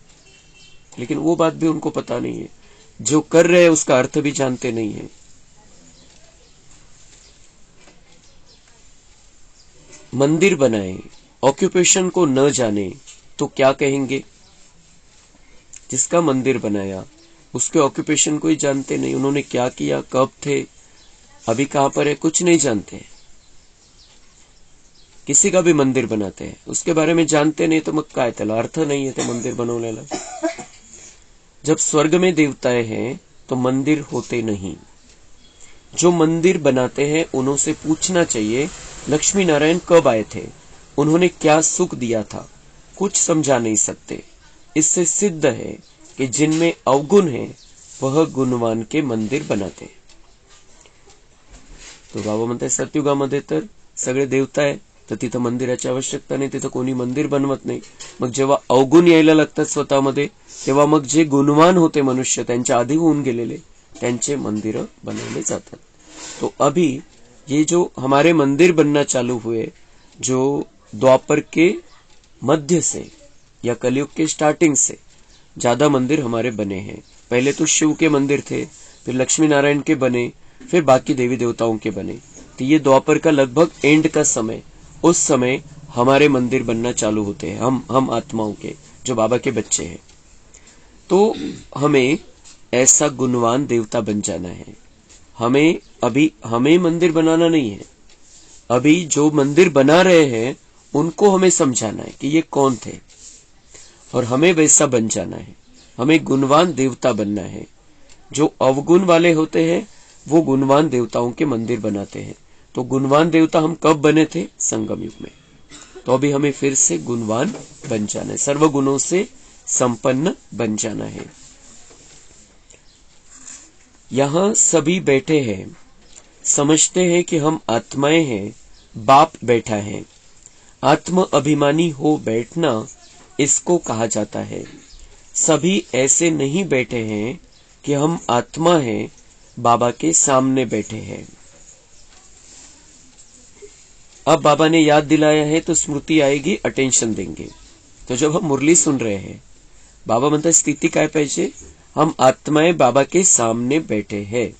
लेकिन वो बात भी उनको पता नहीं है। जो कर रहे हैं उसका अर्थ भी जानते नहीं है। मंदिर बनाए, ऑक्यूपेशन को न जाने तो क्या कहेंगे? जिसका मंदिर बनाया उसके ऑक्यूपेशन को ही जानते नहीं, उन्होंने क्या किया, कब थे, अभी कहां पर है, कुछ नहीं जानते। किसी का भी मंदिर बनाते हैं उसके बारे में जानते नहीं, तो मग काय त्याला अर्थ नहीं है ते मंदिर बनवलेला। जब स्वर्ग में देवताएं हैं तो मंदिर होते नहीं। जो मंदिर बनाते हैं उनसे पूछना चाहिए लक्ष्मी नारायण कब आए थे, उन्होंने क्या सुख दिया था, कुछ समझा नहीं सकते। इससे सिद्ध है कि जिनमें अवगुण है वह गुणवान के मंदिर बनाते। तो बाबा म्हणते सतयुगामध्ये तर सगळे देवता आहे, तर तिथं मंदिराची आवश्यकता नाही, तिथं कोणी मंदिर बनवत नाही। मग जेव्हा अवगुण यायला लागतात स्वतःमध्ये, तेव्हा मग जे गुणवान होते मनुष्य, त्यांच्या आधी होऊन गेलेले, त्यांचे मंदिर बनवले जातात। तो अभी ये जो हमारे मंदिर बनना चालू हुए, जो द्वापर के मध्य से या कलयुग के स्टार्टिंग से ज्यादा मंदिर हमारे बने हैं। पहले तो शिव के मंदिर थे, फिर लक्ष्मी नारायण के बने, फिर बाकी देवी देवताओं के बने। तो ये द्वापर का लगभग एंड का समय, उस समय हमारे मंदिर बनना चालू होते हैं, हम आत्माओं के, जो बाबा के बच्चे हैं। तो हमें ऐसा गुणवान देवता बन जाना है। हमें मंदिर बनाना नहीं है। अभी जो मंदिर बना रहे हैं उनको हमें समझाना है कि ये कौन थे, और हमें वैसा बन जाना है। हमें गुणवान देवता बनना है। जो अवगुण वाले होते हैं वो गुणवान देवताओं के मंदिर बनाते हैं। तो गुणवान देवता हम कब बने थे? संगम युग में। तो अभी हमें फिर से गुणवान बन जाना है, सर्वगुणों से संपन्न बन जाना है। यहां सभी बैठे हैं, समझते हैं कि हम आत्माएं हैं, बाप बैठा है। आत्म अभिमानी हो बैठना इसको कहा जाता है। सभी ऐसे नहीं बैठे हैं कि हम आत्मा हैं, बाबा के सामने बैठे हैं। अब बाबा ने याद दिलाया है तो स्मृति आएगी, अटेंशन देंगे। तो जब हम मुरली सुन रहे हैं, बाबा म्हणता स्थिति काय पाहिजे? हम आत्माएं बाबा के सामने बैठे हैं।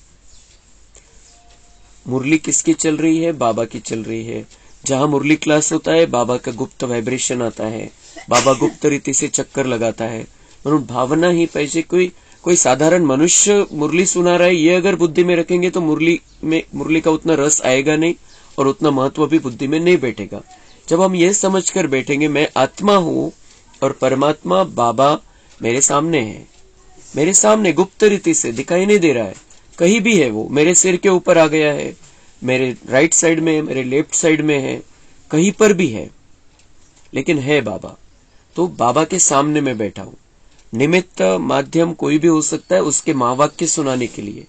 मुरली किसकी चल रही है? बाबा की चल रही है। जहां मुरली क्लास होता है बाबा का गुप्त वाइब्रेशन आता है, बाबा गुप्त रीति से चक्कर लगाता है। म्हणून भावना ही पाहिजे। कोई साधारण मनुष्य मुरली सुना रहा है, ये अगर बुद्धि में रखेंगे तो मुरली का उतना रस आएगा नहीं और उतना महत्व भी बुद्धि में नहीं बैठेगा। जब हम ये समझकर बैठेंगे मैं आत्मा हूं और परमात्मा बाबा मेरे सामने है, मेरे सामने गुप्त रीति से दिखाई नहीं दे रहा है, कहीं भी है, वो मेरे सिर के ऊपर आ गया है, मेरे राइट साइड में है, मेरे लेफ्ट साइड में है, कहीं पर भी है, लेकिन है बाबा। तो बाबा के सामने मैं बैठा हूं। निमित्त माध्यम कोई भी हो सकता है उसके महावाक्य सुनाने के लिए,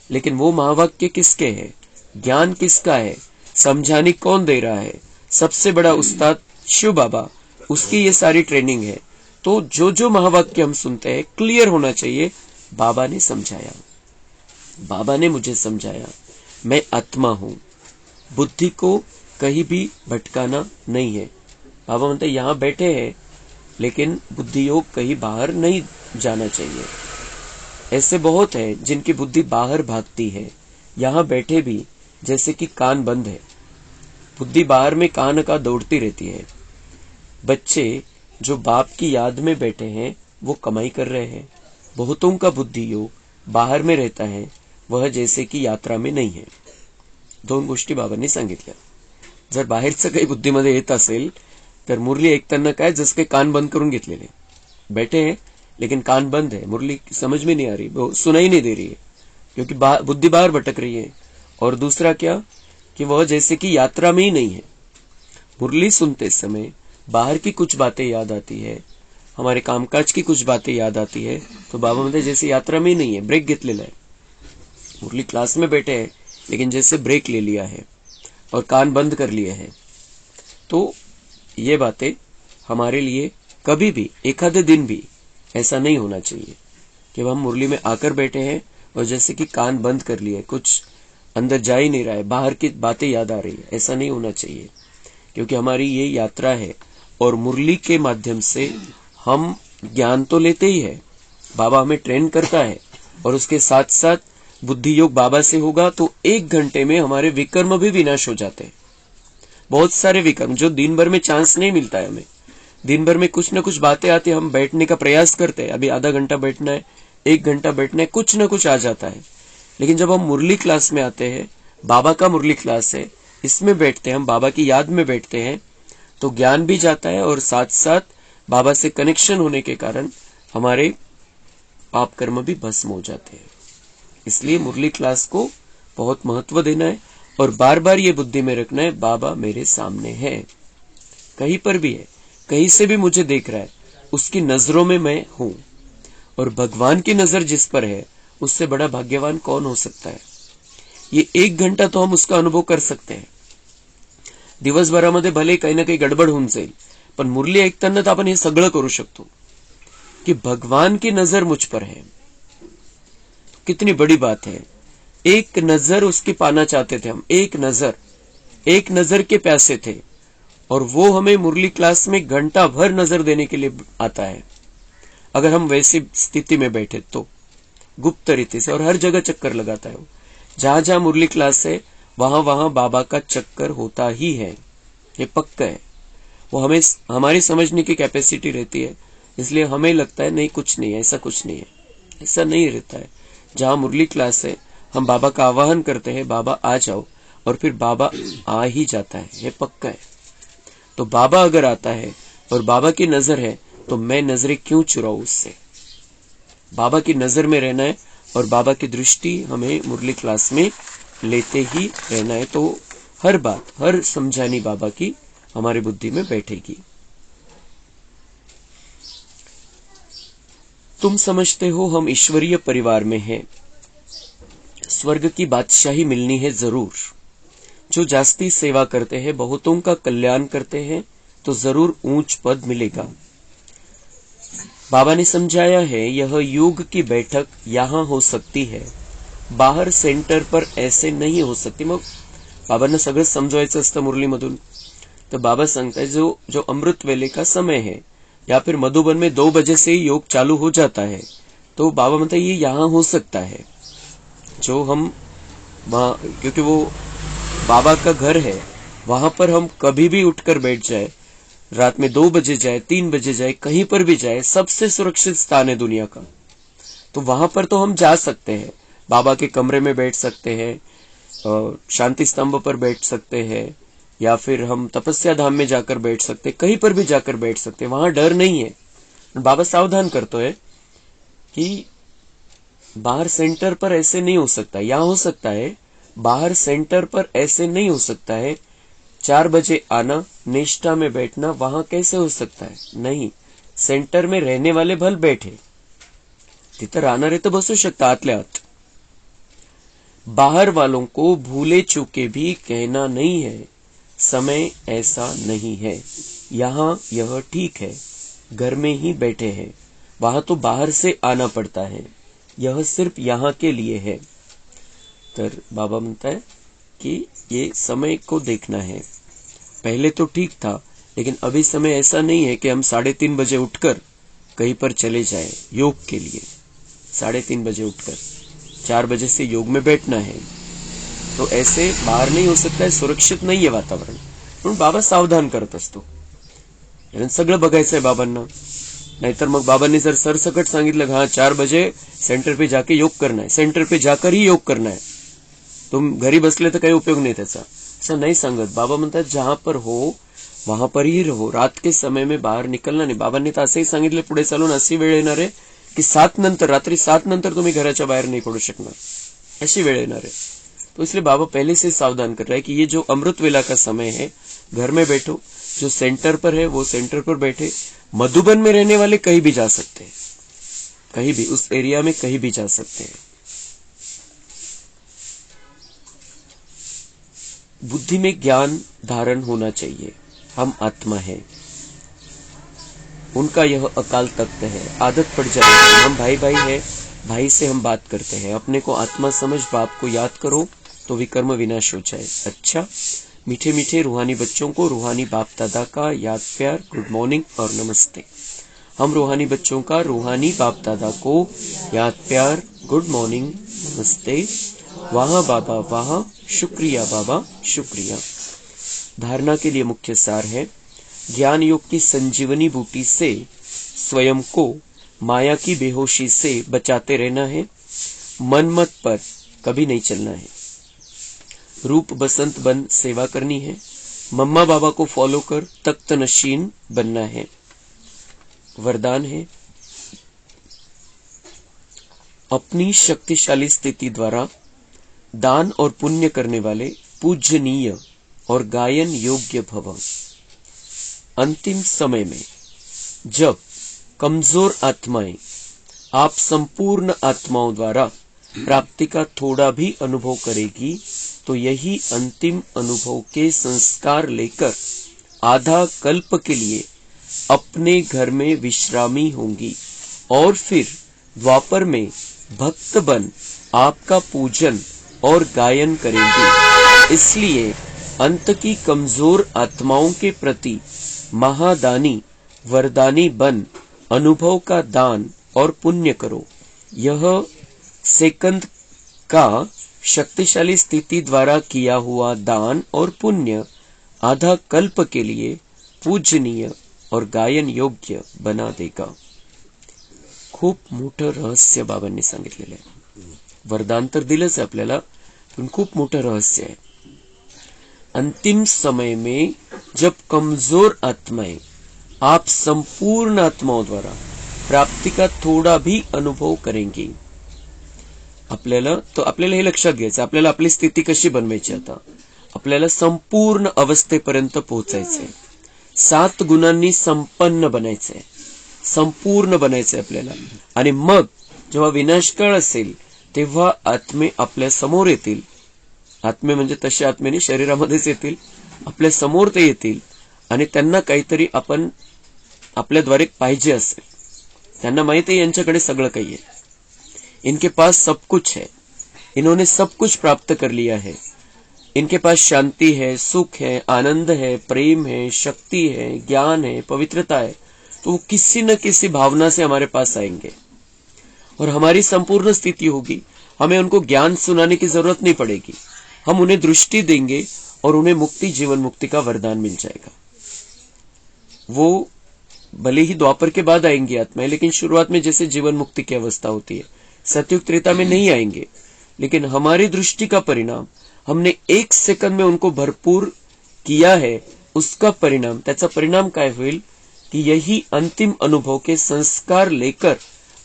लेकिन वो महावाक्य किसके है? ज्ञान किसका है? समझाने कौन दे रहा है? सबसे बड़ा उस्ताद शिव बाबा, उसकी ये सारी ट्रेनिंग है। तो जो महावाक्य हम सुनते हैं क्लियर होना चाहिए, बाबा ने समझाया, बाबा ने मुझे समझाया, मैं आत्मा हूं। बुद्धि को कहीं भी भटकाना नहीं है। बाबा म्हणते यहां बैठे हैं लेकिन बुद्धि योग कहीं बाहर नहीं जाना चाहिए। ऐसे बहुत है जिनकी बुद्धि बाहर भागती है, यहां बैठे भी जैसे कि कान बंद है, बुद्धि बाहर में कान का दौड़ती रहती है। बच्चे जो बाप की याद में बैठे हैं वो कमाई कर रहे हैं। बहुतों का बुद्धि योग बाहर में रहता है, वह जैसे की यात्रा में नाही है। दोन गोष्टी बाबांनी सांगितल्या। जर बाहेरचं काही बुद्धीमध्ये येत असेल तर मुरली ऐकताना काय जसं काही कान बंद करून घेतलेले, बैठे हैं लेकिन कान बंद है, मुरली समझ में नहीं आ रही, वो सुनाई नहीं दे रही है क्योंकि बुद्धि बाहर भटक रही है। और दूसरा क्या कि वह जैसे कि यात्रा में ही नहीं है। मुरली सुनते समय बाहर की कुछ बातें याद आती है, हमारे कामकाज की कुछ बातें याद आती है, तो बाबा म्हणते जैसे यात्रा में ही नहीं है, ब्रेक घेतलेला है। मुरली क्लास में बैठे हैं लेकिन जैसे ब्रेक ले लिया है और कान बंद कर लिए हैं। तो ये बातें हमारे लिए कभी भी एक आधे दिन भी ऐसा नहीं होना चाहिए कि हम मुरली में आकर बैठे हैं और जैसे कि कान बंद कर लिए, कुछ अंदर जा ही नहीं रहा है, बाहर की बातें याद आ रही है, ऐसा नहीं होना चाहिए। क्योंकि हमारी ये यात्रा है और मुरली के माध्यम से हम ज्ञान तो लेते ही है, बाबा हमें ट्रेन करता है, और उसके साथ साथ बुद्धि योग बाबा से होगा तो 1 घंटे में हमारे विकर्म भी विनाश हो जाते हैं। बहुत सारे विकर्म जो दिन भर में चांस नहीं मिलता है, हमें दिन भर में कुछ न कुछ बातें आती है, हम बैठने का प्रयास करते हैं, अभी आधा घंटा बैठना है, 1 घंटा बैठना है, कुछ न कुछ आ जाता है। लेकिन जब हम मुरली क्लास में आते हैं, बाबा का मुरली क्लास है, इसमें बैठते हैं, हम बाबा की याद में बैठते हैं, तो ज्ञान भी जाता है और साथ साथ बाबा से कनेक्शन होने के कारण हमारे पाप कर्म भी भस्म हो जाते हैं। इसलिए मुरली क्लास को बहुत महत्व देना है और बार बार ये बुद्धि में रखना है, बाबा मेरे सामने है, कहीं पर भी है, कहीं से भी मुझे देख रहा है, उसकी नजरों में मैं हूं। और भगवान की नजर जिस पर है उससे बड़ा भाग्यवान कौन हो सकता है। ये 1 घंटा तो हम उसका अनुभव कर सकते हैं। दिवसभरामध्ये भले काही ना काही गडबड होऊन जाईल, पण मुरली ऐकताना तर आपण हे सगळं करू शकतो कि भगवान की नजर मुझ पर है। कितनी बड़ी बात है। एक नजर उसकी पाना चाहते थे हम, एक नजर के प्यासे थे, और वो हमें मुरली क्लास में घंटा भर नजर देने के लिए आता है। अगर हम वैसी स्थिति में बैठे तो गुप्त रीति से, और हर जगह चक्कर लगाता है वो, जहां जहां मुरली क्लास है वहां वहां बाबा का चक्कर होता ही है, ये पक्का है। वो हमें हमारी समझने की कैपेसिटी रहती है, इसलिए हमें लगता है नहीं कुछ नहीं है, ऐसा कुछ नहीं है, ऐसा नहीं रहता है। जहां मुरली क्लास है हम बाबा का आवाहन करते हैं, बाबा आ जाओ, और फिर बाबा आ ही जाता है, ये पक्का है। तो बाबा अगर आता है और बाबा की नजर है तो मैं नजरें क्यों चुराऊं उससे? बाबा की नजर में रहना है और बाबा की दृष्टि हमें मुरली क्लास में लेते ही रहना है। तो हर बात, हर समझानी बाबा की हमारी बुद्धि में बैठेगी। तुम समझते हो हम ईश्वरीय परिवार में हैं, स्वर्ग की बादशाही मिलनी है जरूर। जो जास्ती सेवा करते हैं, बहुतों का कल्याण करते हैं, तो जरूर ऊंच पद मिलेगा। बाबा ने समझाया है, यह योग की बैठक यहां हो सकती है, बाहर सेंटर पर ऐसे नहीं हो सकती। मग बाबांना सगळं समजवायचं असतं मुरलीमधून. तर बाबा सांगताय जो अमृत वेले का समय है या फिर मधुबन में 2 बजे से योग चालू हो जाता है, तो बाबा म्हणता ये यहां हो सकता है। जो हम क्योंकि वो बाबा का घर है, वहां पर हम कभी भी उठकर बैठ जाए, रात में 2 बजे जाए, 3 बजे जाए, कहीं पर भी जाए, सबसे सुरक्षित स्थान है दुनिया का। तो वहां पर तो हम जा सकते हैं, बाबा के कमरे में बैठ सकते हैं, शांति स्तंभ पर बैठ सकते हैं, या फिर हम तपस्या धाम में जाकर बैठ सकते हैं, कहीं पर भी जाकर बैठ सकते हैं, वहां डर नहीं है। बाबा सावधान करते हैं कि बाहर सेंटर पर ऐसे नहीं हो सकता, यहां हो सकता है, बाहर सेंटर पर ऐसे नहीं हो सकता है। 4 बजे आना, निष्ठा में बैठना, वहां कैसे हो सकता है? नहीं, सेंटर में रहने वाले भल बैठे, तिथं राहणारे तर बसू शकता आतल्या आत। बाहर वालों को भूले चूके भी कहना नहीं है, समय ऐसा नहीं है, यहां यह ठीक है, घर में ही बैठे हैं, वहां तो बाहर से आना पड़ता है, यह सिर्फ यहां के लिए है। तर बाबा म्हणता है कि ये समय को देखना है। पहले तो ठीक था, लेकिन अभी समय ऐसा नहीं है कि हम 3:30 बजे उठकर कहीं पर चले जाएं योग के लिए। 3:30 बजे उठकर 4 बजे से योग में बैठना है, तो ऐसे बाहर नहीं हो सकता है, सुरक्षित नहीं है वातावरण। म्हणून बाबा सावधान करत असतो, कारण सगळं बघायचंय बाबांना। नाहीतर मग बाबांनी जर सरसकट सांगितलं हाँ 4 बजे सेंटर पे जाके योग करना है, सेंटर पे जाकर ही योग करना है, तुम घरी बसले तर काही उपयोग नाही त्याचा, ऐसा नहीं सांगत। बाबा म्हणतात जहां पर हो वहां पर ही रहो, रात के समय में बाहर निकलना नहीं। बाबांनी तर असंही सांगितलं, पुढे चालून अशी वेळ येणार आहे की 7 नंतर, रात्री 7 नंतर तुम्ही घराच्या बाहेर नहीं पडू शकणार, ऐसी वेळ येणार है। तो इसलिए बाबा पहले से सावधान कर रहा है कि ये जो अमृत वेला का समय है, घर में बैठो, जो सेंटर पर है वो सेंटर पर बैठे। मधुबन में रहने वाले कहीं भी जा सकते हैं, कहीं भी उस एरिया में कहीं भी जा सकते हैं। बुद्धि में ज्ञान धारण होना चाहिए, हम आत्मा है, उनका यह अकाल तख्त है, आदत पड़ जाएगी। हम भाई भाई है, भाई से हम बात करते हैं, अपने को आत्मा समझ, बाप को याद करो तो विकर्म विनाश हो जाए। अच्छा, मीठे मीठे रूहानी बच्चों को रूहानी बाप दादा का याद प्यार, गुड मॉर्निंग और नमस्ते। हम रूहानी बच्चों का रूहानी बाप दादा को याद प्यार, गुड मॉर्निंग, नमस्ते। वहां बाबा वहां, शुक्रिया बाबा शुक्रिया। धारणा के लिए मुख्य सार है, ज्ञान योग की संजीवनी बूटी से स्वयं को माया की बेहोशी से बचाते रहना है, मनमत पर कभी नहीं चलना है। रूप बसंत बन सेवा करनी है, मम्मा बाबा को फॉलो कर तख्त नशीन बनना है। वरदान है, अपनी शक्तिशाली स्थिति द्वारा दान और पुण्य करने वाले पूजनीय और गायन योग्य भव। अंतिम समय में जब कमजोर आत्माएं आप संपूर्ण आत्माओं द्वारा प्राप्ति का थोड़ा भी अनुभव करेगी, तो यही अंतिम अनुभव के संस्कार लेकर आधा कल्प के लिए अपने घर में विश्रामी होंगी और फिर द्वापर में भक्त बन आपका पूजन और गायन करेंगे। इसलिए अंत की कमजोर आत्माओं के प्रति महादानी वरदानी बन अनुभव का दान और पुण्य करो। यह सेकंद का शक्तिशाली स्थिति द्वारा किया हुआ दान और पुण्य आधा कल्प के लिए पूजनीय और गायन योग्य बना देगा। खूप मोठं रहस्य बाबांनी सांगितलेलं आहे। वरदान तर दिलंच आहे आपल्याला, पण खूप मोठं रहस्य है। अंतिम समय में जब कमजोर आत्माएं आप संपूर्ण आत्माओं द्वारा प्राप्ति का थोड़ा भी अनुभव करेंगी, आपल्याला हे लक्षात घ्यायचं, आपल्याला आपली स्थिती कशी बनवायची। आता आपल्याला संपूर्ण अवस्थेपर्यंत पोहोचायचंय, 7 गुणांनी संपन्न बनायचंय, संपूर्ण बनायचंय आपल्याला। आणि मग जेव्हा विनाशकाळ असेल तेव्हा आत्मे आपल्या समोर येतील, आत्मे म्हणजे तसे आत्मेने शरीरामध्येच येतील, आपल्या समोर ते येतील आणि त्यांना काहीतरी आपण आपल्याद्वारे पाहिजे असेल, त्यांना माहिती आहे यांच्याकडे सगळं काही आहे, इनके पास सब कुछ है, इन्होंने सब कुछ प्राप्त कर लिया है, इनके पास शांति है, सुख है, आनंद है, प्रेम है, शक्ति है, ज्ञान है, पवित्रता है। तो वो किसी न किसी भावना से हमारे पास आएंगे और हमारी संपूर्ण स्थिति होगी, हमें उनको ज्ञान सुनाने की जरूरत नहीं पड़ेगी, हम उन्हें दृष्टि देंगे और उन्हें मुक्ति, जीवन मुक्ति का वरदान मिल जाएगा। वो भले ही द्वापर के बाद आएंगी आत्माएं, लेकिन शुरुआत में जैसे जीवन मुक्ति की अवस्था होती है, सतयुग त्रेता में नहीं आएंगे, लेकिन हमारी दृष्टि का परिणाम, हमने 1 सेकंड में उनको भरपूर किया है, उसका परिणाम, त्याचा परिणाम काय होईल कि यही अंतिम अनुभव के संस्कार लेकर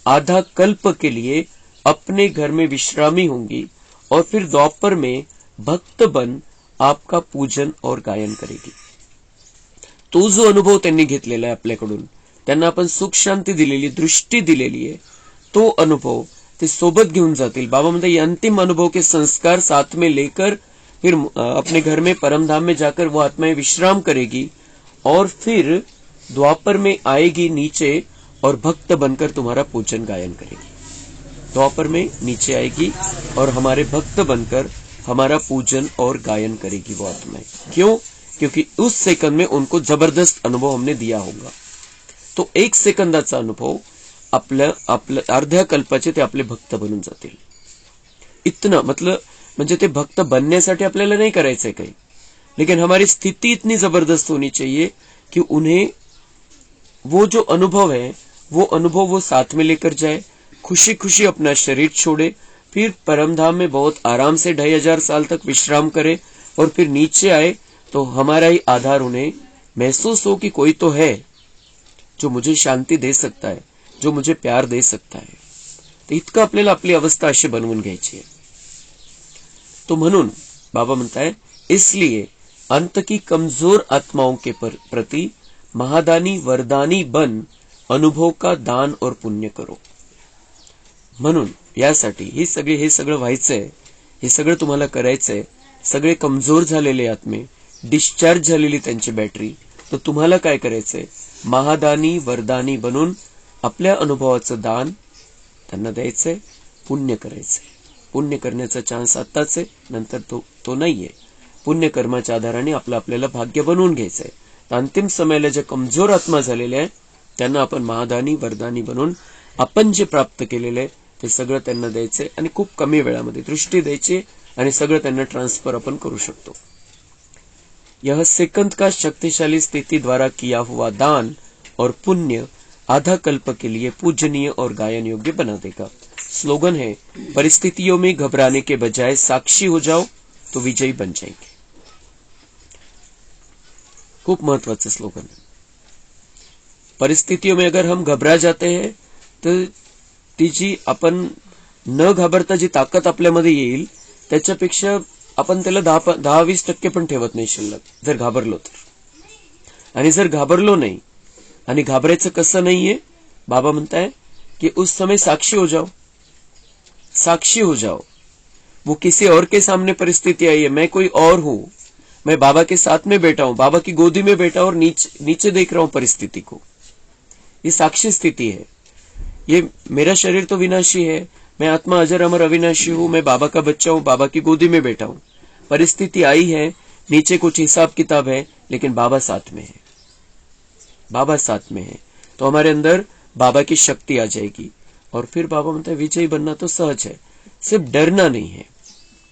आधा कल्प के लिए अपने घर में विश्रामी होंगी और फिर द्वापर में भक्त बन आपका पूजन और गायन करेगी। तो जो अनुभव त्यांनी घेतलेला आहे आपल्याकडून, त्यांना आपण सुख शांती दिलेली, दृष्टी दिलेली आहे, तो अनुभव ते सोबत घेऊन जातील। बाबा म्हणते ये अंतिम अनुभव के संस्कार साथ में लेकर फिर अपने घर में परम धाम में जाकर वो आत्माएं विश्राम करेगी और फिर द्वापर में आएगी नीचे और भक्त बनकर तुम्हारा पूजन गायन करेगी। द्वापर में नीचे आएगी और हमारे भक्त बनकर हमारा पूजन और गायन करेगी वो आत्माएं। क्यों? क्योंकि उस सेकंड में उनको जबरदस्त अनुभव हमने दिया होगा। तो 1 सेकंदाचा अनुभव आपल्या अर्ध्या कल्पाचे ते आपले भक्त बनून जातील। इतना मतलब म्हणजे ते भक्त बनण्यासाठी आपल्याला नहीं करायचंय काही, लेकिन हमारी स्थिति इतनी जबरदस्त होनी चाहिए कि उन्हें वो जो अनुभव है वो अनुभव वो साथ में लेकर जाए, खुशी खुशी अपना शरीर छोड़े, फिर परमधाम में बहुत आराम से 2500 साल तक विश्राम करे और फिर नीचे आए तो हमारा ही आधार उन्हें महसूस हो कि कोई तो है जो मुझे शांति दे सकता है, जो मुझे प्यार दे सकता है। तो इतकं आपल्याला आपली अवस्था अशी बनवून घ्यायची आहे। तो म्हणून बाबा म्हणताय, इसलिए अंत की कमजोर आत्माओं के प्रति महादानी वरदानी बन अनुभव का दान और पुण्य करो। म्हणून यासाठी हे सगळं व्हायचंय, हे सगळं तुम्हाला करायचंय। सगळे कमजोर झालेले आत्मे, डिस्चार्ज झालेली त्यांची बॅटरी, तर तुम्हाला काय करायचंय, महादानी वरदानी बनून आपल्या अनुभवाचं दान त्यांना द्यायचंय, पुण्य करायचंय। पुण्य करण्याचा चान्स आत्ताच आहे, नंतर तो नाहीये। पुण्य कर्माच्या आधाराने आपल्याला भाग्य बनवून घ्यायचंय। अंतिम समयाला जे कमजोर आत्मा झालेले आहे त्यांना आपण महादानी वरदानी बनून आपण जे प्राप्त केलेले आहे ते सगळं त्यांना द्यायचंय आणि खूप कमी वेळामध्ये दृष्टी द्यायची आणि सगळं त्यांना ट्रान्सफर आपण करू शकतो। यह सेकंड का शक्तिशाली स्थिति द्वारा किया हुआ दान और पुण्य आधा कल्प के लिए पूजनीय और गायन योग्य बना देगा। स्लोगन है, परिस्थितियों में घबराने के बजाय साक्षी हो जाओ तो विजयी बन जाएंगे। खूब महत्वाचं स्लोगन है। परिस्थितियों में अगर हम घबरा जाते हैं तो ती जी आपण न घाबरता जी ताकद आपल्यामध्ये येईल त्याच्यापेक्षा आपण त्याला 10-20% पण ठेवत नाही शिल्लक, जर घाबरलो तर। आणि जर घाबरलो नाही आणि घाबरायचं कसं नाहीये, बाबा म्हणताय कि उस समय साक्षी हो जाओ, साक्षी हो जाओ। वो किसी और के सामने परिस्थिति आई है, मैं कोई और हूं, मैं बाबा के साथ में बैठा हूं, बाबा की गोदी में बैठा और नीचे देख रहा हूं परिस्थिति को। ये साक्षी स्थिति है। ये मेरा शरीर तो विनाशी है, मैं आत्मा अजर अमर अविनाशी हूं, मैं बाबा का बच्चा हूं, बाबा की गोदी में बैठा हूं। परिस्थिति आई है, नीचे कुछ हिसाब किताब है, लेकिन बाबा साथ में है, बाबा साथ में है। तो हमारे अंदर बाबा की शक्ति आ जाएगी और फिर बाबा म्हणता है विजयी बनना तो सहज है। सिर्फ डरना नहीं है,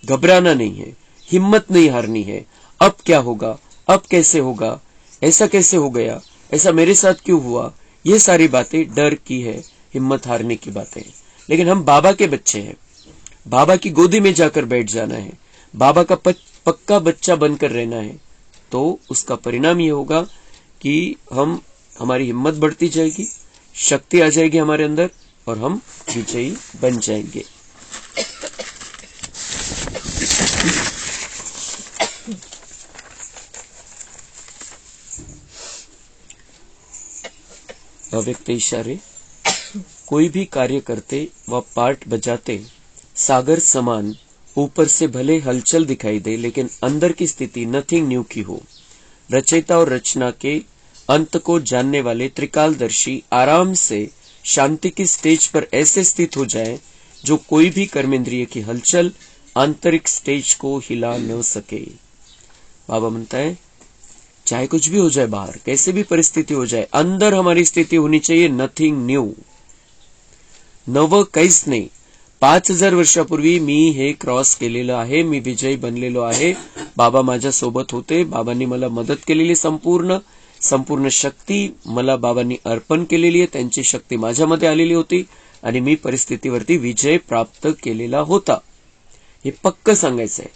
घबराना नहीं है, हिम्मत नहीं हारनी है। अब क्या होगा, अब कैसे होगा, ऐसा कैसे हो गया, ऐसा मेरे साथ क्यों हुआ, ये सारी बातें डर की है, हिम्मत हारने की बातें हैं। लेकिन हम बाबा के बच्चे हैं, बाबा की गोदी में जाकर बैठ जाना है, बाबा का पक्का बच्चा बनकर रहना है, तो उसका परिणाम ये होगा कि हमारी हिम्मत बढ़ती जाएगी, शक्ति आ जाएगी हमारे अंदर और हम विजयी बन जाएंगे। अव्यक्त इशारे। कोई भी कार्य करते व पार्ट बजाते सागर समान ऊपर से भले हलचल दिखाई दे, लेकिन अंदर की स्थिति नथिंग न्यू की हो। रचयिता और रचना के अंत को जानने वाले त्रिकालदर्शी आराम से शांति की स्टेज पर ऐसे स्थित हो जाए जो कोई भी कर्मेंद्रिय की हलचल आंतरिक स्टेज को हिला न सके। बाबा म्हणता है चाहे कुछ भी हो जाए, बाहर कैसे भी परिस्थिति हो जाए, अंदर हमारी स्थिति होनी चाहिए नथिंग न्यू, नव काहीच नाही। 5000 वर्षापूर्वी मी हे क्रॉस केलेलं आहे, मी विजयी बनलेलो आहे, बाबा माझ्या सोबत होते, बाबांनी मला मदत केलेली, संपूर्ण शक्ती मला बाबांनी अर्पण केलेली आहे, त्यांची शक्ती माझ्यामध्ये आलेली होती आणि मी परिस्थितीवरती विजय प्राप्त केलेला होता, हे पक्क सांगायचं आहे।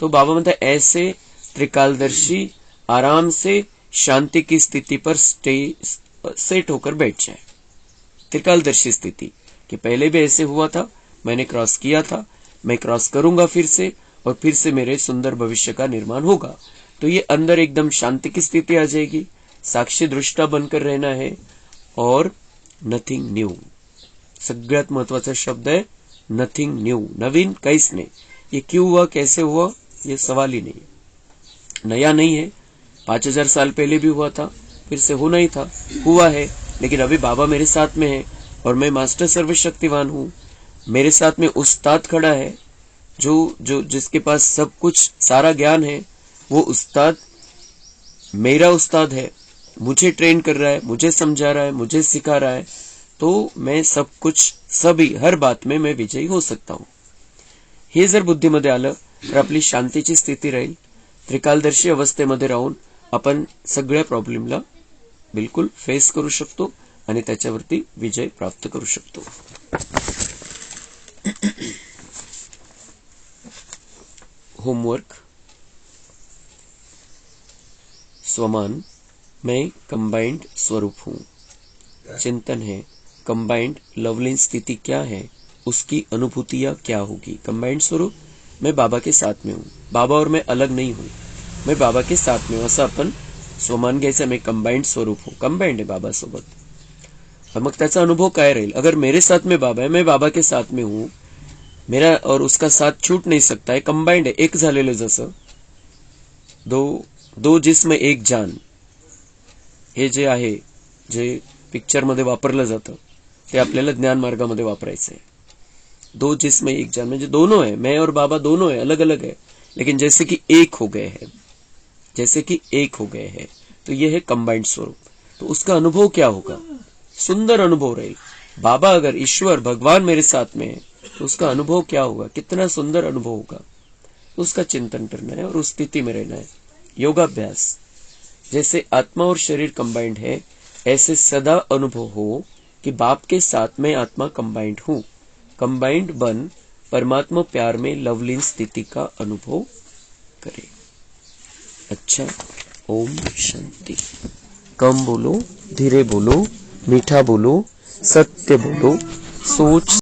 तो बाबा म्हणतात ऐसे त्रिकालदर्शी आराम से शांति की स्थिति पर सेट होकर बैठ जाए। त्रिकालदर्शी स्थिति कि पहले भी ऐसे हुआ था, मैंने क्रॉस किया था, मैं क्रॉस करूंगा फिर से और फिर से मेरे सुंदर भविष्य का निर्माण होगा। तो ये अंदर एकदम शांति की स्थिति आ जाएगी, साक्षी दृष्टा बनकर रहना है और नथिंग न्यू। सगळ्यात महत्वाचा शब्द है नथिंग न्यू, नवीन काहीच नहीं। ये क्यों हुआ, कैसे हुआ, ये सवाल ही नहीं, नया नहीं है। 5000 साल पहले भी हुआ था, फिर से होना ही था, हुआ है, लेकिन अभी बाबा मेरे साथ में है और मैं मास्टर सर्वशक्तिवान हूँ। मेरे साथ में उस्ताद खड़ा है जो जिसके पास सब कुछ सारा ज्ञान है, वो उस्ताद मेरा उस्ताद है, मुझे ट्रेन कर रहा है, मुझे समझा रहा है, मुझे सिखा रहा है, तो मैं सब कुछ सभी हर बात में मैं विजयी हो सकता हूँ। हे जर बुद्धीमध्ये आलं तर आपली शांतीची स्थिती राहील, त्रिकालदर्शी अवस्थेमध्ये राहून आपण सगळ्या प्रॉब्लेमला बिलकुल फेस करू शकतो आणि त्याच्यावरती विजय प्राप्त करू शकतो। होमवर्क। स्वमान मैं कंबाइंड स्वरूप हूँ। चिंतन है कंबाइंड लवलीन स्थिति क्या है, उसकी अनुभूतियां क्या होगी। कंबाइंड स्वरूप मैं बाबा के साथ में हूँ, बाबा और मैं अलग नहीं हूँ, मैं बाबा के साथ में हूँ, असं आपण स्वमान घ्यायचं। मैं कंबाइंड स्वरूप हूँ, कंबाइंड है बाबा सोबत। और मग त्याचा अनुभव काय राहील, अगर मेरे साथ में बाबा है, मैं बाबा के साथ में हूँ, मेरा और उसका साथ छूट नहीं सकता है, कंबाइंड है, एक झालेलं जसं दो जिस्म एक जान, हे जे आहे जे पिक्चर मध्ये वापरलं जातं ते आपल्याला ज्ञान मार्गामध्ये वापरायचं आहे। दो जिस्म एक जान म्हणजे दोनों है, मैं और बाबा दोनों है, अलग अलग है, लेकिन जैसे कि एक हो गए हैं, जैसे कि एक हो गए हैं, तो यह है कंबाइंड स्वरूप। तो उसका अनुभव क्या होगा, सुंदर अनुभव रहेगा। बाबा अगर ईश्वर भगवान मेरे साथ में है तो उसका अनुभव क्या होगा, कितना सुंदर अनुभव होगा, उसका चिंतन करना है और उस स्थिति में रहना है। योगाभ्यास। जैसे आत्मा और शरीर कंबाइंड है, ऐसे सदा अनुभव हो कि बाप के साथ में आत्मा कंबाइंड हूं। कंबाइंड बन परमात्मा प्यार में लवलीन स्थिति का अनुभव करे। अच्छा, ओम शांति। कम बोलो, धीरे बोलो, मीठा बोलो, सत्य बोलो, सोच